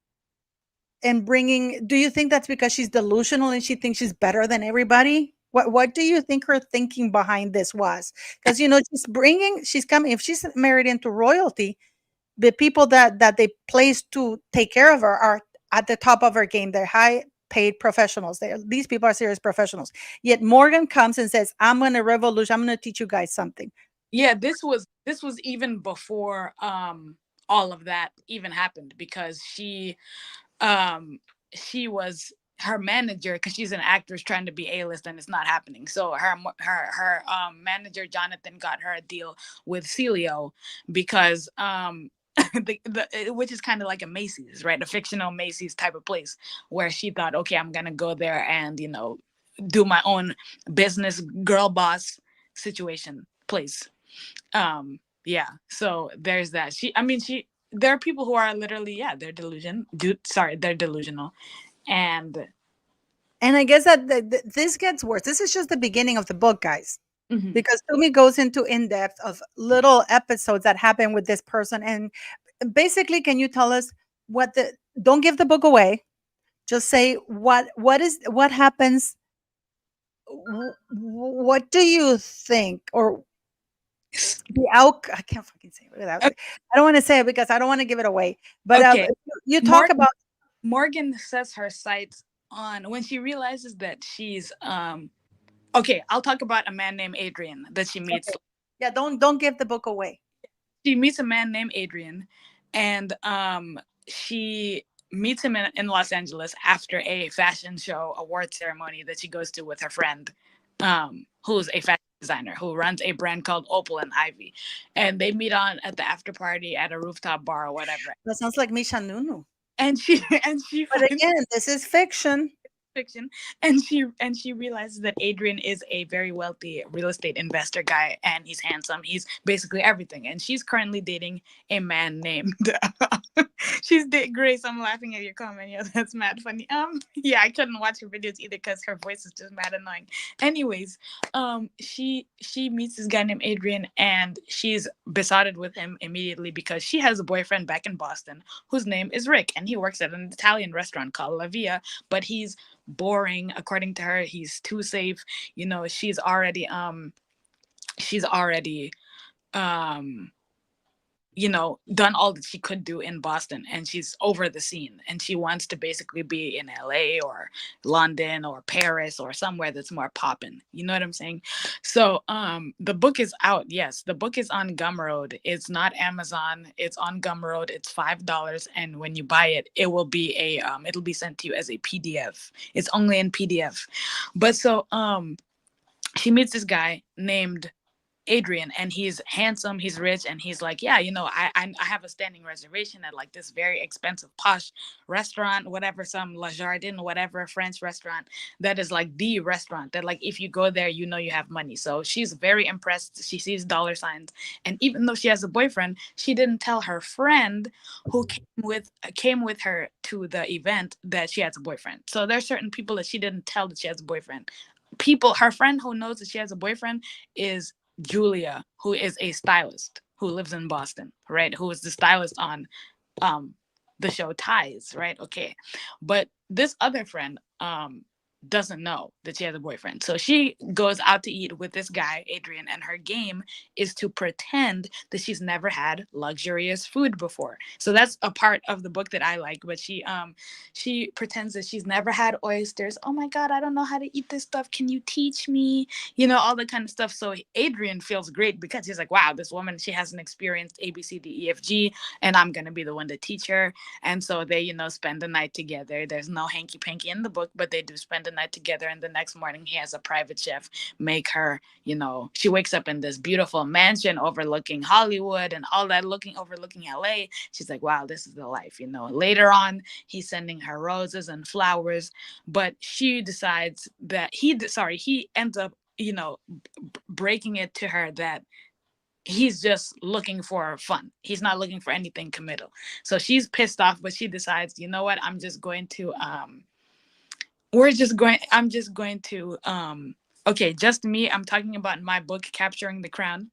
and do you think that's because she's delusional and she thinks she's better than everybody? What do you think her thinking behind this was? Because she's coming, if she's married into royalty, the people that they place to take care of her are at the top of her game. They're high paid professionals. These people are serious professionals. Yet Morgan comes and says, I'm going to revolution, I'm going to teach you guys something. Yeah, this was even before all of that even happened, because um she was her manager, because she's an actress trying to be A-list and it's not happening. So her manager Jonathan got her a deal with Celio, because which is kind of like a Macy's, right? A fictional Macy's type of place, where she thought, okay, I'm gonna go there and do my own business, girl boss situation place. Yeah, so there's that. There are people who are literally, yeah, they're delusional. And And I guess that this gets worse. This is just the beginning of the book, guys. mhm. Because Tumi goes into in depth of little episodes that happen with this person. And basically, can you tell us don't give the book away. Just say what happens. What do you think? Or the out, I can't fucking say it without, I don't want to say it because I don't want to give it away. But Okay, you talk about, Morgan sets her sights on when she realizes that she's okay, I'll talk about a man named Adrian that she meets. okay. Yeah, don't give the book away. She meets a man named Adrian, and she meets him in Los Angeles after a fashion show award ceremony that she goes to with her friend, who's a fashion designer who runs a brand called Opal and Ivy, and they meet on at the after party at a rooftop bar or whatever. That sounds like Misha Nunu. And she and she But finds again, this is fiction. fiction, and she realizes that Adrian is a very wealthy real estate investor guy, and he's handsome, he's basically everything, and she's currently dating a man named Grace, I'm laughing at your comment. Yeah, that's mad funny. Yeah, I couldn't watch her videos either because her voice is just mad annoying. Anyways, she meets this guy named Adrian, and she's besotted with him immediately because she has a boyfriend back in Boston whose name is Rick, and he works at an Italian restaurant called La Via, but he's boring according to her. He's too safe. She's already um done all that she could do in Boston, and she's over the scene, and she wants to basically be in LA or London or Paris or somewhere that's more poppin'. You know what I'm saying? So the book is out. Yes, the book is on Gumroad. It's not Amazon. It's on Gumroad. It's $5, and when you buy it, it'll be sent to you as a PDF. It's only in PDF. But so she meets this guy named Adrian, and he's handsome, he's rich, and he's like, yeah, I have a standing reservation at like this very expensive posh restaurant, whatever, some La Jardin, whatever, French restaurant that is like the restaurant that, like, if you go there, you have money. So she's very impressed. She sees dollar signs, and even though she has a boyfriend, she didn't tell her friend who came with her to the event that she has a boyfriend. So there's certain people that she didn't tell that she has a boyfriend. Her friend who knows that she has a boyfriend is Julia, who is a stylist who lives in Boston, right? Who is the stylist on the show ties, right? Okay. But this other friend doesn't know that she has a boyfriend. So she goes out to eat with this guy, Adrian, and her game is to pretend that she's never had luxurious food before. So that's a part of the book that I like. But she pretends that she's never had oysters. Oh my god, I don't know how to eat this stuff. Can you teach me? You know, all that kind of stuff. So Adrian feels great because he's like, wow, this woman, she hasn't experienced ABCDEFG, and I'm gonna be the one to teach her. And so they, spend the night together. There's no hanky panky in the book, but they do spend the night together. And the next morning, he has a private chef make her, she wakes up in this beautiful mansion overlooking Hollywood and all that, overlooking LA. She's like, wow, this is the life. Later on, he's sending her roses and flowers, but she decides that he ends up, breaking it to her that he's just looking for fun. He's not looking for anything committal. So she's pissed off, but she decides, you know what? I'm just going to okay, just me. I'm talking about my book, Capturing the Crown.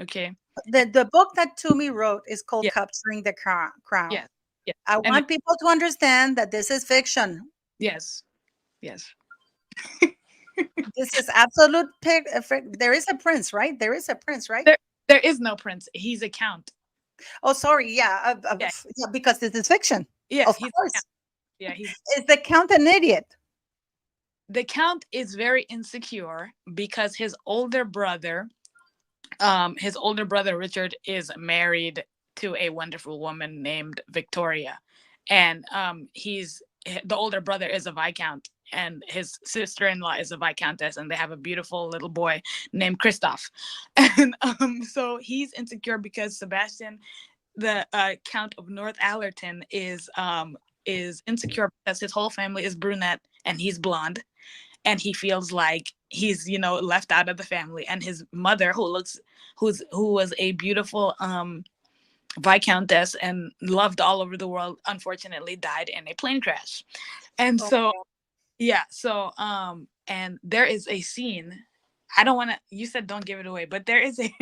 Okay. The book that Toomey wrote is called Yeah. Capturing the Crown. Yes. Yeah. I And want people to understand that this is fiction. yes. Yes. This is absolute there is a prince, right? There is a prince, right? There is no prince. He's a count. Oh, sorry. Yeah, Yeah. yeah, because this is fiction. Yes. Of He's course. yeah. Is the count an idiot? The count is very insecure because his older brother Richard is married to a wonderful woman named Victoria, and the older brother is a viscount, and his sister-in-law is a viscountess, and they have a beautiful little boy named Christoph. And so he's insecure because Sebastian, the Count of North Allerton, is insecure because his whole family is brunette and he's blonde, and he feels like he's left out of the family. And his mother, who was a beautiful viscountess and loved all over the world, unfortunately died in a plane crash. And Oh, so yeah, so and there is a scene. I don't want to, you said don't give it away, but there is a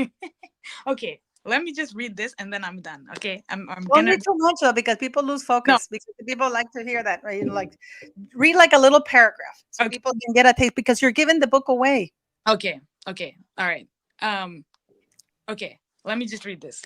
okay, let me just read this and then I'm done. Okay, I'm don't gonna read too much though, because people lose no. focus. Because people like to hear that, right? Like, read like a little paragraph so Okay. people can get a taste, because you're giving the book away. Okay. All right. Okay, let me just read this.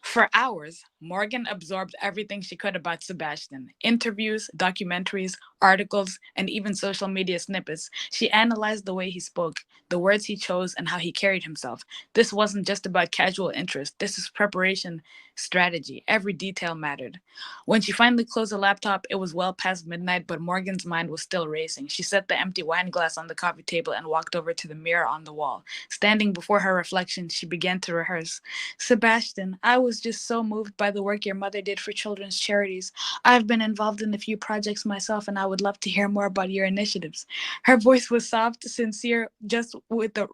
For hours, Morgan absorbed everything she could about Sebastian: interviews, documentaries, articles, and even social media snippets. She analyzed the way he spoke, the words he chose, and how he carried himself. This wasn't just about casual interest, this is preparation, strategy. Every detail mattered. When she finally closed the laptop, it was well past midnight, but Morgan's mind was still racing. She set the empty wine glass on the coffee table and walked over to the mirror on the wall. Standing before her reflection, she began to rehearse. Sebastian, I was just so moved by the work your mother did for children's charities. I've been involved in a few projects myself, and I would love to hear more about your initiatives. Her voice was soft, sincere, just with the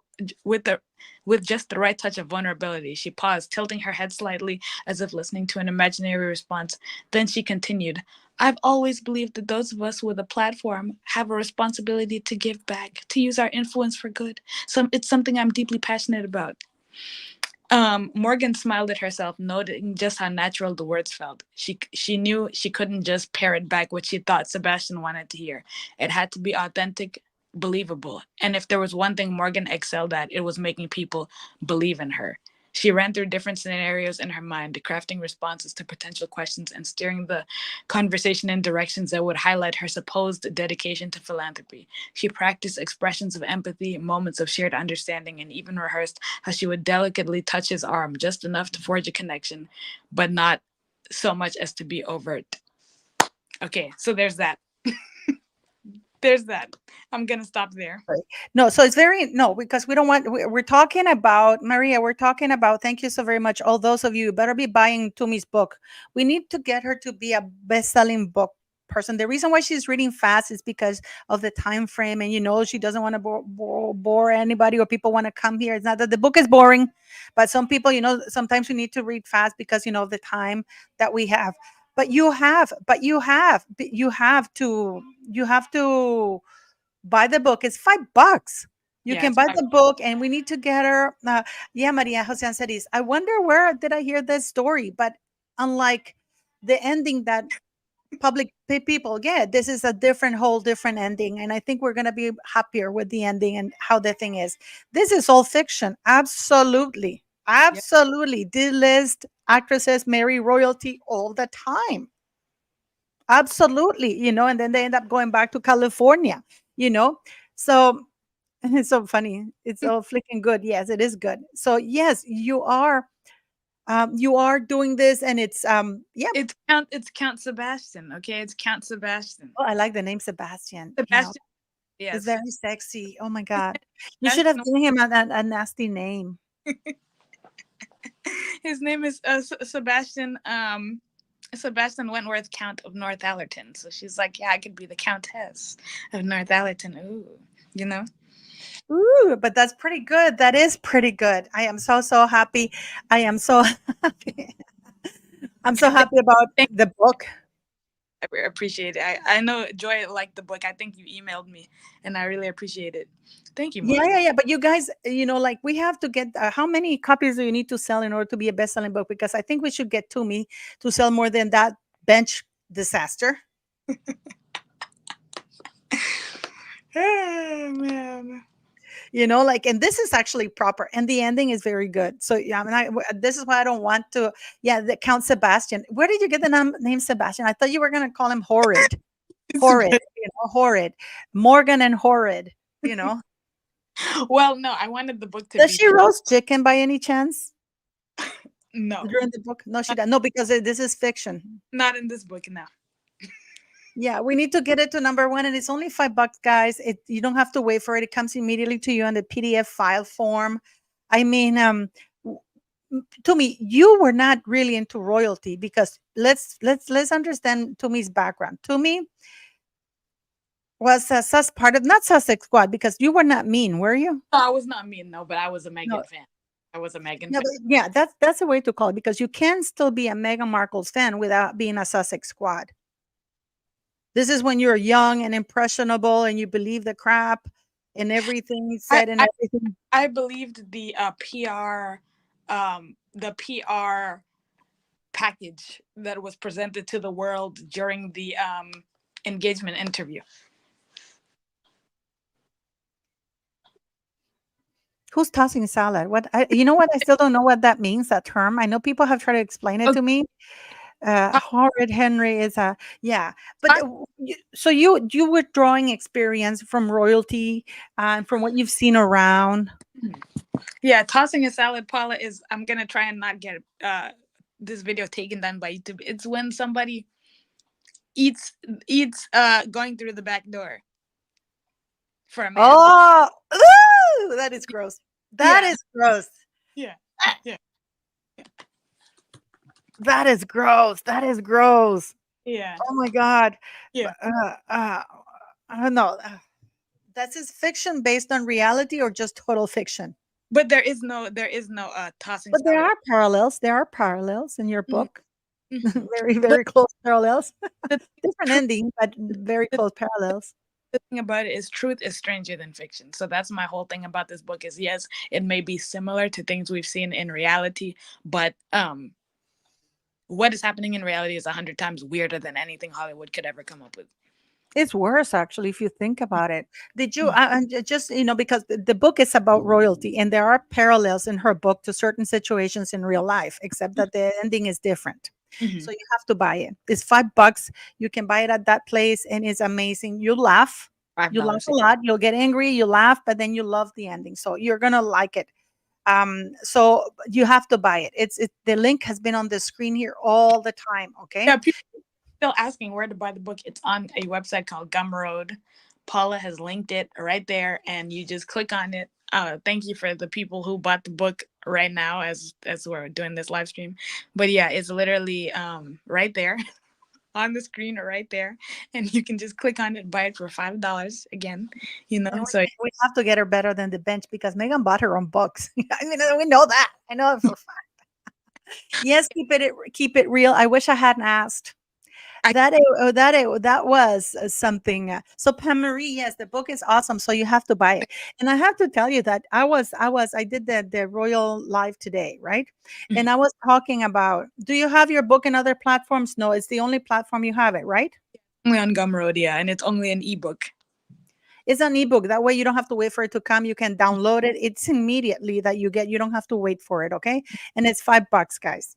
with just the right touch of vulnerability. She paused, tilting her head slightly as if listening to an imaginary response. Then she continued, I've always believed that those of us with a platform have a responsibility to give back, to use our influence for good. So it's something I'm deeply passionate about. Morgan smiled at herself, noting just how natural the words felt. She knew she couldn't just parrot back what she thought Sebastian wanted to hear. It had to be authentic, believable. And if there was one thing Morgan excelled at, it was making people believe in her. She ran through different scenarios in her mind, crafting responses to potential questions and steering the conversation in directions that would highlight her supposed dedication to philanthropy. She practiced expressions of empathy, moments of shared understanding, and even rehearsed how she would delicately touch his arm, just enough to forge a connection, but not so much as to be overt. Okay, so there's that. There's that. I'm gonna stop there. No, so it's very no, because we don't want. We're talking about Maria. We're talking about. Thank you so very much. All those of you better be buying Tumi's book. We need to get her to be a best-selling book person. The reason why she's reading fast is because of the time frame, and she doesn't want to bore anybody, or people want to come here. It's not that the book is boring, but some people, sometimes we need to read fast because of the time that we have. You have to buy the book. It's $5. You Yeah, can it's buy fine. the book, and we need to get her. Yeah, Maria Jose Anceris. I wonder where did I hear this story, but unlike the ending that people, yeah, this is a whole different ending. And I think we're going to be happier with the ending and how the thing is. This is all fiction. Absolutely. Yep. Absolutely. D-list actresses marry royalty all the time. Absolutely. And then they end up going back to California, you know? So it's so funny. It's all flicking good. Yes, it is good. So yes, you are doing this, and it's yeah. It's Count Sebastian. Okay, it's Count Sebastian. Oh, I like the name Sebastian. Yeah, Sebastian. it's Yes. very sexy. Oh my God. You should have Sebastian. given him a nasty name. His name is Sebastian. Sebastian Wentworth, Count of Northallerton. So she's like, yeah, I could be the Countess of Northallerton. Ooh, you know. Ooh, but that's pretty good. That is pretty good. I am so, so happy. I am so happy. I'm so happy about Thank the book. I appreciate it. I know Joy liked the book. I think you emailed me, and I really appreciate it. Thank you, Yeah, Morgan. yeah, yeah. But you guys, like we have to get how many copies do you need to sell in order to be a best-selling book? Because I think we should get to me to sell more than that bench disaster. Oh man. And this is actually proper, and the ending is very good. So yeah, I mean, this is why I don't want to. Yeah, the Count Sebastian. Where did you get the name Sebastian? I thought you were going to call him Horrid, Horrid, Horrid, Morgan and Horrid. You know, Well, no, I wanted the book to does be she roast chicken by any chance no, during the book? No, she does. No, because this is fiction. not in this book. No. Yeah, we need to get it to number one, and it's only $5, guys. You don't have to wait for it. It comes immediately to you on the PDF file form. I mean, to me, you were not really into royalty because let's understand Tumi's background. Tumi was part of not Sussex Squad because you were not mean, were you? No, I was not mean, no, but I was a No, Meghan fan. I was a Meghan yeah, fan. yeah, that's a way to call it because you can still be a Meghan Markle's fan without being a Sussex Squad. This is when you're young and impressionable and you believe the crap and everything he I, said and I, everything. I believed the PR package that was presented to the world during the engagement interview. Who's tossing salad? You know what? I still don't know what that means, that term. I know people have tried to explain it Okay. to me. Horrid Henry is yeah. But Toss- so you were drawing experience from royalty and from what you've seen around. yeah, tossing a salad, Paula, is I'm gonna try and not get this video taken down by YouTube. It's when somebody eats going through the back door for a man. Oh, ooh, that is gross. That Yeah, is gross. yeah, yeah, That is gross. That is gross. yeah, Oh my God. yeah. But, I don't know. That's is fiction based on reality or just total fiction? But there is no tossing But there salad. are parallels. There are parallels in your Mhm, book. mhm. Very, But very close parallels. the Different truth, ending, but very the, close parallels. the thing about it is, truth is stranger than fiction. So that's my whole thing about this book. Is yes, it may be similar to things we've seen in reality, but what is happening in reality is 100 times weirder than anything Hollywood could ever come up with. It's worse, actually, if you think about it. Did you, Mhm, just, because the book is about royalty and there are parallels in her book to certain situations in real life, except that the ending is different. mhm. So you have to buy it. It's $5. You can buy it at that place and it's amazing. You laugh. Five You laugh dollars. a lot. You'll get angry. You laugh, but then you love the ending. So you're going to like it. So you have to buy it. The link has been on the screen here all the time. Okay. Yeah, people still asking where to buy the book. It's on a website called Gumroad. Paula has linked it right there, and you just click on it. Thank you for the people who bought the book right now as we're doing this live stream. But yeah, it's literally right there on the screen right there, and you can just click on it, buy it for $5 again. And So we have to get her better than the bench because Megan bought her own books. I mean, we know that. I know it for a fact. Yes, keep it real. I wish I hadn't asked. I That was something. So Pam Marie, yes, the book is awesome. So you have to buy it. And I have to tell you that I did the Royal Live today, right? Mhm. And I was talking about. Do you have your book in other platforms? No, it's the only platform you have it, right? only on Gumroad, yeah, and it's only an ebook. It's an ebook. That way you don't have to wait for it to come. You can download it. It's immediately that you get. You don't have to wait for it. Okay, and it's $5, guys.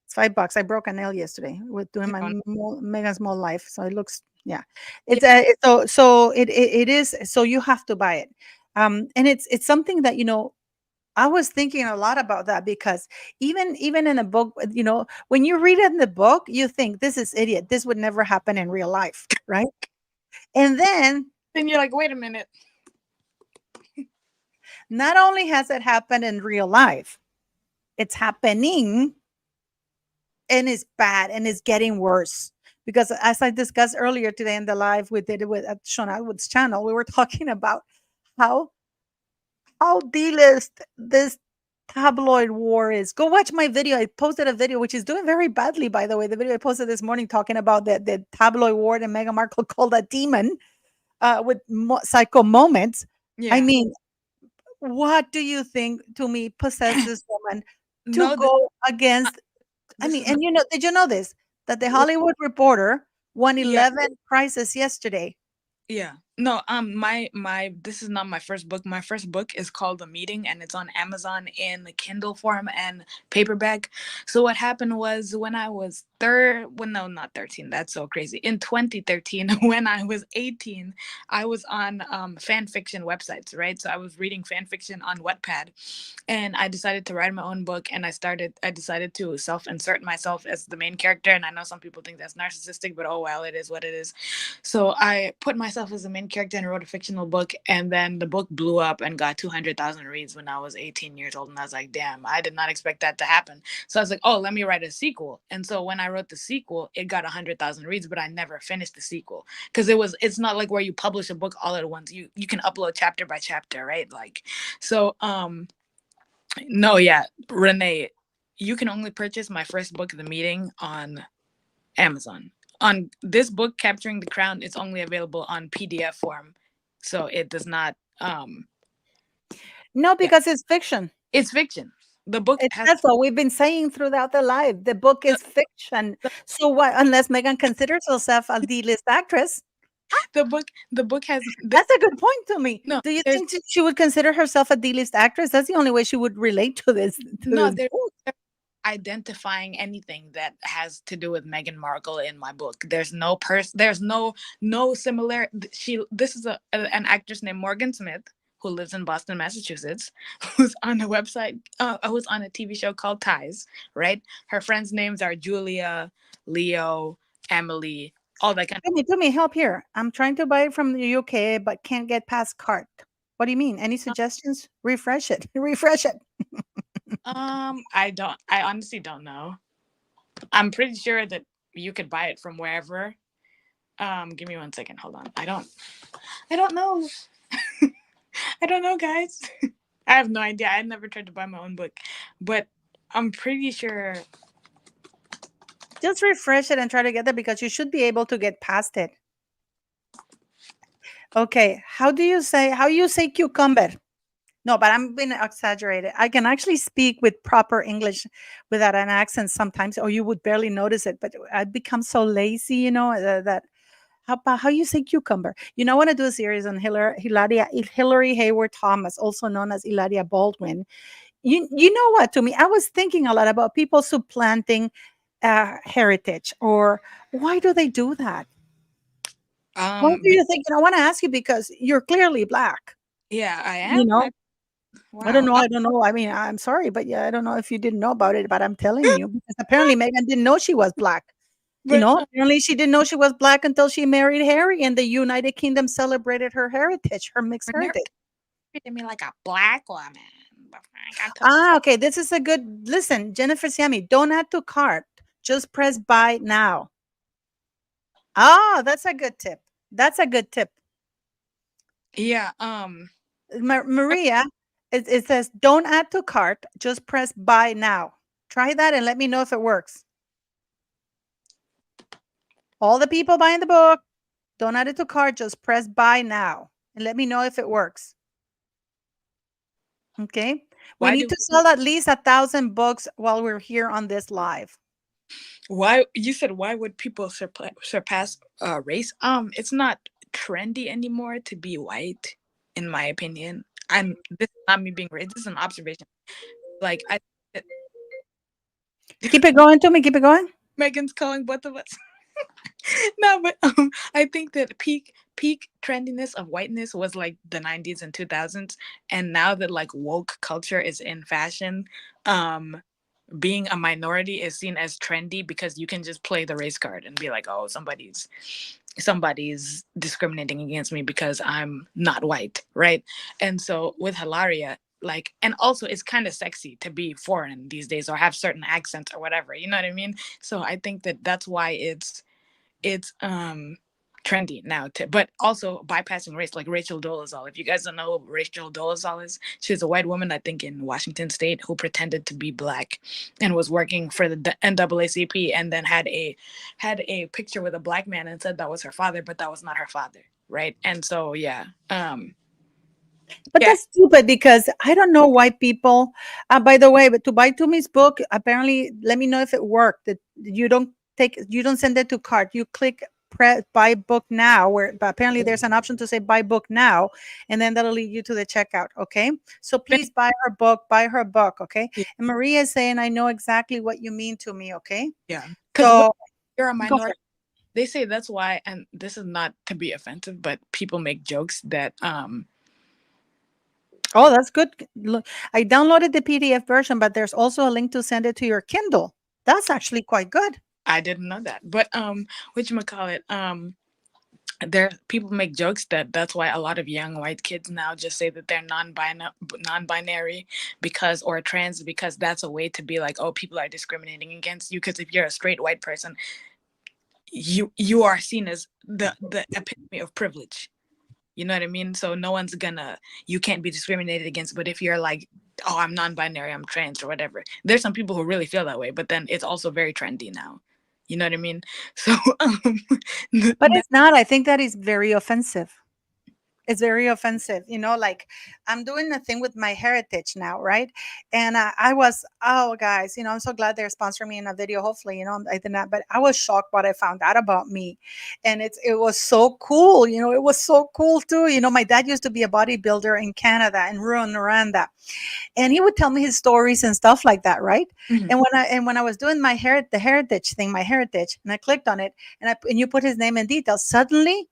It's $5. I broke a nail yesterday with doing my No, mega small life, so it looks yeah. yeah, It is so you have to buy it, and it's something that I was thinking a lot about that because even in a book, when you read it in the book, you think this is idiot. This would never happen in real life, right? And then then you're like, wait a minute. not only has it happened in real life, it's happening and it's bad and it's getting worse. Because as I discussed earlier today in the live we did it with at Sean Atwood's channel, we were talking about how D-list this tabloid war is. Go watch my video. I posted a video which is doing very badly, by the way. The video I posted this morning talking about the tabloid war and Meghan Markle called a demon with psycho moments. I Yeah. mean, what do you think to me possessed this woman to No, go against I this mean, is not. and did you know this? That the Hollywood Reporter won Yeah. 11 prizes yesterday. Yeah. No, my this is not my first book. My first book is called The Meeting and it's on Amazon in the Kindle form and paperback. So what happened was when I was well, no, not 13. That's so crazy. In 2013, when I was 18, I was on fan fiction websites, right? So I was reading fan fiction on Wattpad and I decided to write my own book and I decided to self-insert myself as the main character and I know some people think that's narcissistic, but oh well, it is what it is. So I put myself as the main character and wrote a fictional book, and then the book blew up and got 200,000 reads when I was 18 years old, and I was like, damn, I did not expect that to happen. So I was like, oh, let me write a sequel. And so when I wrote the sequel, it got 100,000 reads, but I never finished the sequel because it's not like where you publish a book all at once. You can upload chapter by chapter, right? Like, so no, yeah, Renee, you can only purchase my first book, The Meeting, on Amazon. On this book, Capturing the Crown, it's only available on PDF form, so it does not. No, Yeah, because it's fiction. it's fiction. The book has That's what we've been saying throughout the live. The book the is fiction. So what? Unless Megan considers herself a D-list actress, the book. The book has that's a good point to me. no. Do you There's think she would consider herself a D-list actress? That's the only way she would relate to this no. There's book. identifying anything that has to do with Meghan Markle in my book. There's no person. There's no similar. This is an actress named Morgan Smith who lives in Boston, Massachusetts, who's on a website, who's on a TV show called Ties. Right, her friends' names are Julia, Leo, Emily, all that kind Do me, help here. I'm trying to buy it from the UK, but can't get past cart. What do you mean? Any of. suggestions? Refresh it. Refresh it. I don't. I honestly don't know. I'm pretty sure that you could buy it from wherever. Give me 1 second. Hold on. I don't. I don't know. I don't know, guys. I have no idea. I never tried to buy my own book, but I'm pretty sure. Just refresh it and try to get there because you should be able to get past it. Okay. How you say cucumber? No, but I'm being exaggerated. I can actually speak with proper English without an accent sometimes, or you would barely notice it. But I've become so lazy, that how about how you say cucumber? I want to do a series on Hillary Hayward Thomas, also known as Hilaria Baldwin. You know what? To me, I was thinking a lot about people supplanting heritage, or why do they do that? Why do Be- you think? I want to ask you because you're clearly black. yeah, I You am. know, I don't Wow. know. I don't know. I mean, I'm sorry, but yeah, I don't know if you didn't know about it, but I'm telling you because apparently Megan didn't know she was black. But Apparently she didn't know she was black until she married Harry, and the United Kingdom celebrated her heritage, her mixed when they're heritage. treating me like a black woman, I got to. Ah, okay. This is a good listen, Jennifer Siami. Don't add to cart. Just press buy now. Ah, that's a good tip. That's a good tip. Yeah. Maria, it says don't add to cart. Just press buy now. Try that and let me know if it works. All the people buying the book, don't add it to cart, just press buy now and let me know if it works. Okay. We Why need do to sell at least 1,000 books while we're here on this live. why you said why would people surpass race? It's not trendy anymore to be white, in my opinion. I'm This is not me being racist. This is an observation. Like I Keep it going to me. Keep it going. Megan's calling both of us. No, but I think that peak trendiness of whiteness was like the 90s and 2000s, and now that like woke culture is in fashion, um being a minority is seen as trendy because you can just play the race card and be like, oh, somebody's discriminating against me because I'm not white, right? And so with Hilaria, like, and also it's kind of sexy to be foreign these days or have certain accents or whatever, you know what I mean? So I think that that's why it's trendy now to, but also bypassing race, like Rachel Dolezal. If you guys don't know who Rachel Dolezal is, she's a white woman, I think in Washington State, who pretended to be black and was working for the NAACP, and then had a picture with a black man and said that was her father, but that was not her father, right? And so yeah, But yeah, that's stupid because I don't know why people. By the way, but to buy Tumi's book, apparently, let me know if it worked. That you don't send it to cart. You click press buy book now, where but apparently there's an option to say buy book now, and then that'll lead you to the checkout. Okay, so please buy her book. Buy her book. Okay, yeah, and Maria is saying, I know exactly what you mean to me. Okay, yeah. Because so you're a go for minority, it. they say that's why, and this is not to be offensive, but people make jokes that Oh, that's good. Look, I downloaded the PDF version, but there's also a link to send it to your Kindle. That's actually quite good. I didn't know that. But what you call it? There people make jokes that that's why a lot of young white kids now just say that they're non-binary because, or trans, because that's a way to be like, oh, people are discriminating against you because if you're a straight white person, you are seen as the epitome of privilege. You know what I mean? So no one's gonna, you can't be discriminated against. But if you're like, oh, I'm non-binary, I'm trans or whatever, there's some people who really feel that way. But then it's also very trendy now. You know what I mean? So But it's not. I think that is very offensive. It's very offensive. Like I'm doing a thing with my heritage now, right? And I was, oh, guys, I'm so glad they're sponsoring me in a video. Hopefully, I did not, but I was shocked what I found out about me. And it was so cool. It was so cool too. My dad used to be a bodybuilder in Canada in Rwanda, and he would tell me his stories and stuff like that, right? Mhm. And when I was doing the heritage thing, my heritage, and I clicked on it, and you put his name and details, suddenly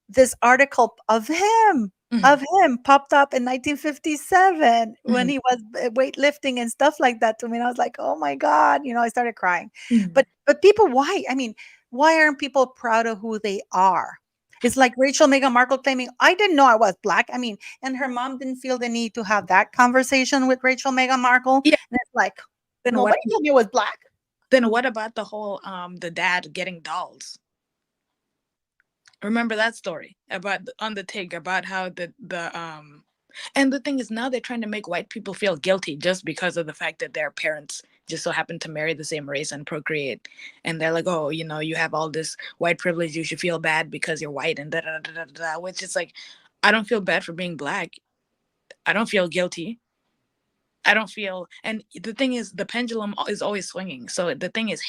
this article Mhm. of him popped up in 1957 when Mhm. he was weightlifting and stuff like that to me. And I was like, oh my God, I started crying. Mhm. But people, why? I mean, why aren't people proud of who they are? It's like Rachel Meghan Markle claiming, I didn't know I was black. I mean, and her mom didn't feel the need to have that conversation with Rachel Meghan Markle. Yeah. And it's like, Then what? nobody told me I was black. Then what about the whole the dad getting dolls? Remember that story about on the TIG about how the and the thing is now they're trying to make white people feel guilty just because of the fact that their parents just so happen to marry the same race and procreate, and they're like, oh, you have all this white privilege, you should feel bad because you're white and da da da da da, which is like, I don't feel bad for being black. I don't feel guilty. I don't feel, and the thing is, the pendulum is always swinging. So the thing is,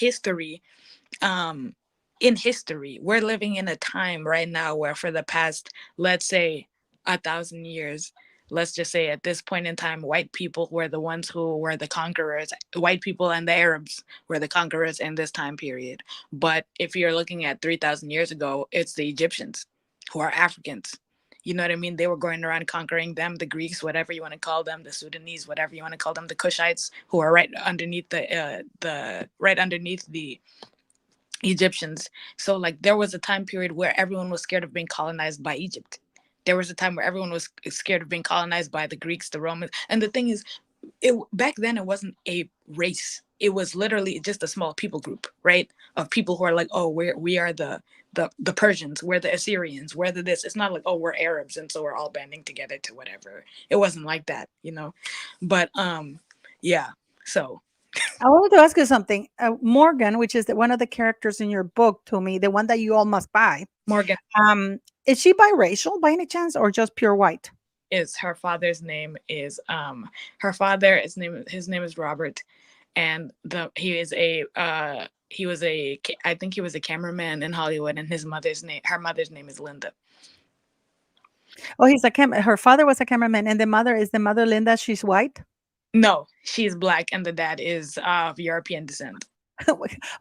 um in history, we're living in a time right now where for the past, let's say, 1,000 years, let's just say at this point in time, white people were the ones who were the conquerors. White people and the Arabs were the conquerors in this time period. But if you're looking at 3,000 years ago, it's the Egyptians who are Africans. You know what I mean? They were going around conquering them, the Greeks, whatever you want to call them, the Sudanese, whatever you want to call them, the Kushites, who are right underneath the Egyptians. So like there was a time period where everyone was scared of being colonized by Egypt. There was a time where everyone was scared of being colonized by the Greeks, the Romans. And the thing is, it back then it wasn't a race. It was literally just a small people group, right? Of people who are like, oh, we are the Persians, we're the Assyrians, we're the this. It's not like, oh, we're Arabs and so we're all banding together to whatever. It wasn't like that. But yeah. So I wanted to ask you something. Morgan, which is one of the characters in your book, to me, the one that you all must buy. Morgan Is she biracial by any chance, or just pure white? is her father's name is her father his name is Robert, and he was a I think he was a cameraman in Hollywood, and her mother's name is Linda. Oh, he's a her father was a cameraman, and the mother Linda. She's white. No, she's black, and the dad is of European descent.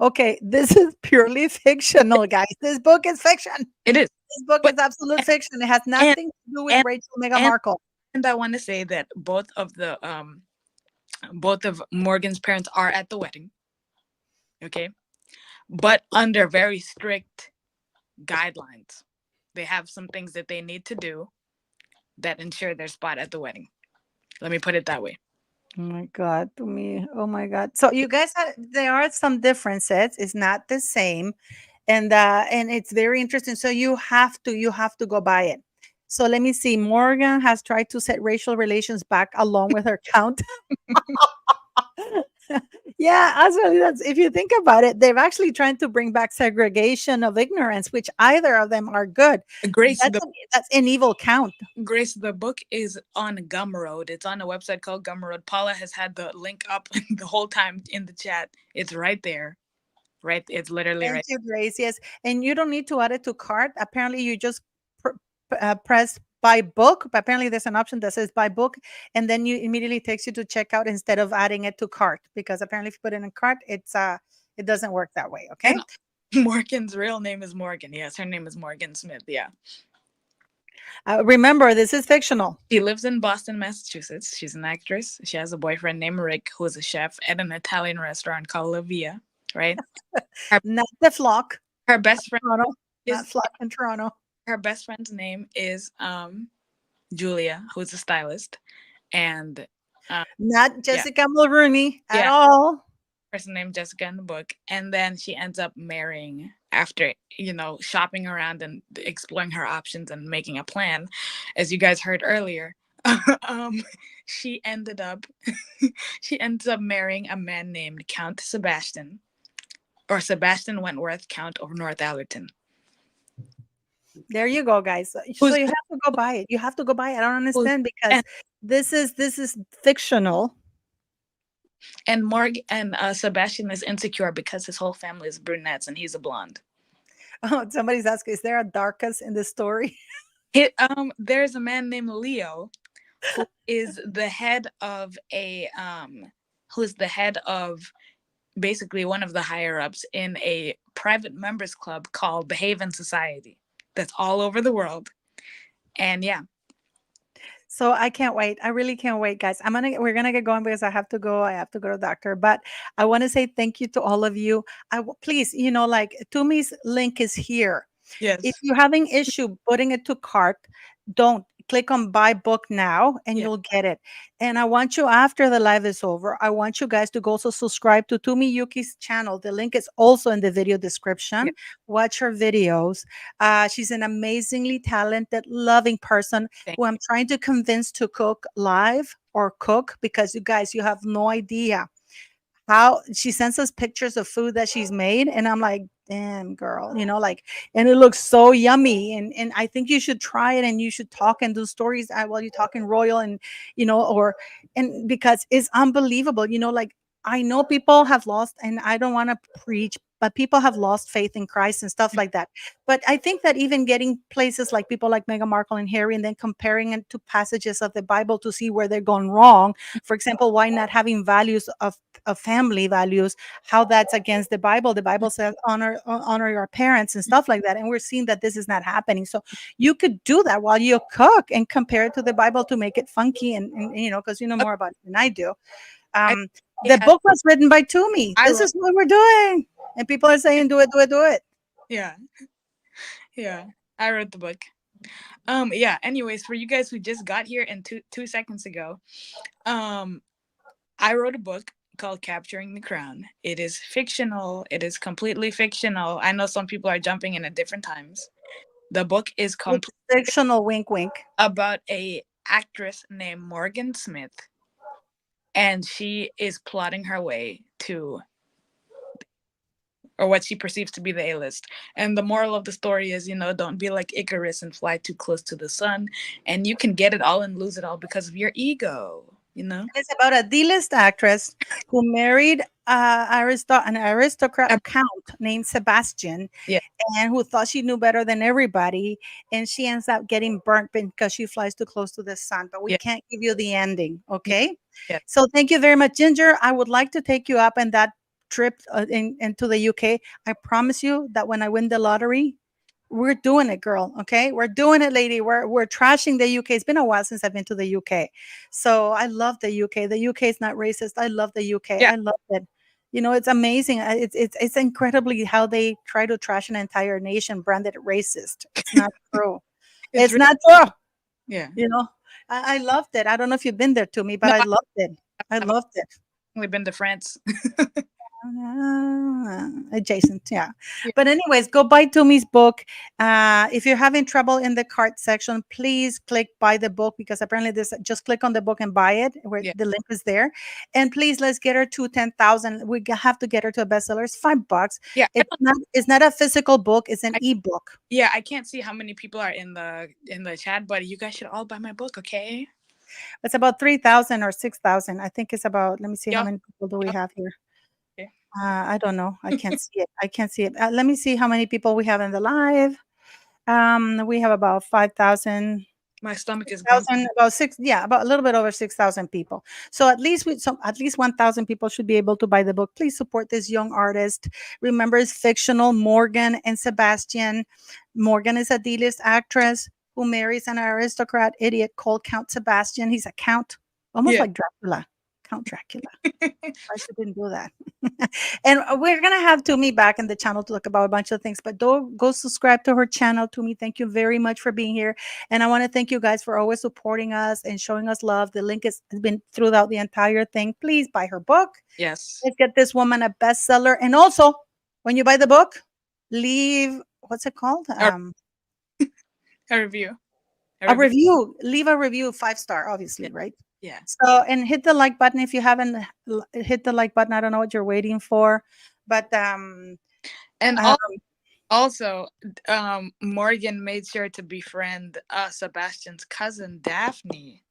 Okay, this is purely fictional, guys. This book is fiction. It is, This book but is absolute fiction. It has and nothing to do with and Rachel Meghan and, Markle. and I want to say that both of Morgan's parents are at the wedding. Okay, but under very strict guidelines. They have some things that they need to do that ensure their spot at the wedding. Let me put it that way. Oh my God, to me. Oh my God. So you guys there are some differences. It's not the same. And it's very interesting. So you have to go buy it. So let me see. Morgan has tried to set racial relations back along with her count. Yeah, actually, that's if you think about it, they're actually trying to bring back segregation of ignorance, which either of them are good. Grace, That's that's an evil count. the book is on Gumroad. It's on a website called Gumroad. Paula has had the link up the whole time in the chat. It's right there. Right, it's literally Thank right. you, Grace. Yes, and you don't need to add it to cart. Apparently, you just press buy book. But apparently, there's an option that says buy book, and then you immediately takes you to checkout instead of adding it to cart. Because apparently, if you put it in cart, it doesn't work that way. Okay. And Morgan's real name is Morgan. Yes, her name is Morgan Smith. Yeah. Remember, this is fictional. She lives in Boston, Massachusetts. She's an actress. She has a boyfriend named Rick, who is a chef at an Italian restaurant called La Via. Right. Not the flock. Her best friend Toronto. is Not flock in Toronto. her best friend's name is Julia, who's a stylist, and Not Jessica Mulrooney at Yeah. all. person named Jessica in the book. And then she ends up marrying after, shopping around and exploring her options and making a plan. As you guys heard earlier, um, she ended up she ends up marrying a man named Count Sebastian, or Sebastian Wentworth, Count of North Allerton. There you go, guys. So you have to go buy it. You have to go buy it. I don't understand because this is fictional. And Sebastian is insecure because his whole family is brunettes and he's a blonde. Oh, somebody's asking, is there a darkest in the story? There's a man named Leo who is the head of basically one of the higher ups in a private members club called the Haven Society. That's all over the world. And yeah. So I can't wait. I really can't wait, guys. We're gonna get going because I have to go. I have to go to the doctor. But I want to say thank you to all of you. Please, like Tumi's link is here. Yes. If you're having issue putting it to cart, don't click on buy book now and you'll get it. And I want you, after the live is over, I want you guys to go also subscribe to Tumi Yuki's channel. The link is also in the video description. Watch her videos. She's an amazingly talented, loving person who I'm trying to convince to cook live or cook, because you guys, you have no idea how she sends us pictures of food that she's made, and I'm like, damn girl, and it looks so yummy, and I think you should try it, and you should talk and do stories while you're talking royal, and and because it's unbelievable, like I know people have lost, and I don't want to preach, but people have lost faith in Christ and stuff like that. But I think that even getting places like people like Meghan Markle and Harry, and then comparing it to passages of the Bible to see where they're gone wrong. For example, why not having values of family values, how that's against the Bible. The Bible says honor your parents and stuff like that. And we're seeing that this is not happening. So you could do that while you cook and compare it to the Bible to make it funky and because you know more about it than I do. The book was written by Tumi. This is what we're doing. And people are saying, do it, do it, do it. Yeah. Yeah. I wrote the book. Yeah. Anyways, for you guys who just got here and two seconds ago, I wrote a book called Capturing the Crown. It is fictional. It is completely fictional. I know some people are jumping in at different times. The book is completely fictional, wink, wink, about a actress named Morgan Smith. and she is plotting her way to, or what she perceives to be, the A-list. And the moral of the story is, don't be like Icarus and fly too close to the sun, and you can get it all and lose it all because of your ego. It's about a D-list actress who married an aristocrat, a count named Sebastian, Yeah. and who thought she knew better than everybody. And she ends up getting burnt because she flies too close to the sun. But we Yeah. can't give you the ending, okay? Yeah. So thank you very much, Ginger. I would like to take you up on that trip into the UK. I promise you that when I win the lottery, we're doing it, girl. Okay, we're doing it, lady. We're trashing the UK. It's been a while since I've been to the UK, so I love the UK. The UK is not racist. I love the UK. Yeah. I love it. It's amazing. It's incredibly how they try to trash an entire nation, branded racist. It's not true. It's It's not true. Yeah. I loved it. I don't know if you've been there, to me, but No, I loved it. I I've loved it. only been to France. Adjacent, yeah. Yeah. But anyways, go buy Toomey's book. If you're having trouble in the cart section, please click buy the book, because apparently this, just click on the book and buy it, where Yeah. the link is there. And please, let's get her to 10,000. We have to get her to a bestseller. It's $5. Yeah. It's not a physical book, it's an ebook. Yeah, I can't see how many people are in the chat, but you guys should all buy my book, okay? It's about 3,000 or 6,000. I think it's about, let me see, how Yep. many people do we have here? Okay. I don't know. I can't see it. I can't see it. Let me see how many people we have in the live. We have about 5,000. My stomach is grumpy. About a little bit over 6,000 people. So at least 1,000 people should be able to buy the book. Please support this young artist. Remember, it's fictional. Morgan and Sebastian. Morgan is a D-list actress who marries an aristocrat idiot called Count Sebastian. He's a count, almost like Dracula. Count Dracula. I shouldn't do that. And we're gonna have Toomey back in the channel to talk about a bunch of things, but don't go subscribe to her channel. Toomey, thank you very much for being here, and I want to thank you guys for always supporting us and showing us love. The link has been throughout the entire thing. Please buy her book. Yes. Let's get this woman a bestseller. And also, when you buy the book, leave, what's it called? A review. A review. Leave a review, 5-star, obviously, right? Yeah. So, and hit the like button if you haven't hit the like button. I don't know what you're waiting for, but And also, Morgan made sure to befriend Sebastian's cousin Daphne,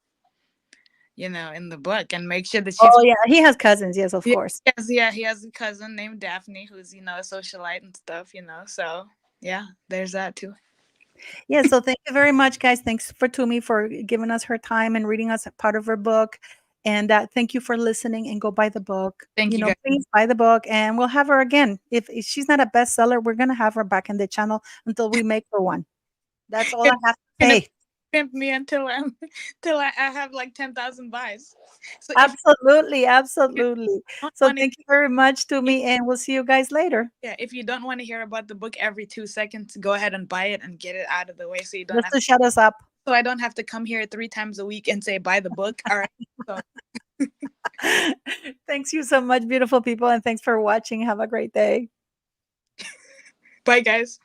in the book, and make sure that she's. Oh yeah, he has cousins. Yes, of course. Yes, he has a cousin named Daphne who's a socialite and stuff. So yeah, there's that too. Yeah, so thank you very much, guys. Thanks for Toomey for giving us her time and reading us a part of her book. And thank you for listening, and go buy the book. Thank you, guys. Please buy the book, and we'll have her again. If she's not a bestseller, we're going to have her back in the channel until we make her one. That's all I have to say. Pimp me until I have like 10,000 buys. So absolutely. So thank you very much to me, and we'll see you guys later. Yeah, if you don't want to hear about the book every 2 seconds, go ahead and buy it and get it out of the way, so you don't have to shut us up. So I don't have to come here 3 times a week and say buy the book. All right. So. Thanks you so much, beautiful people, and thanks for watching. Have a great day. Bye, guys.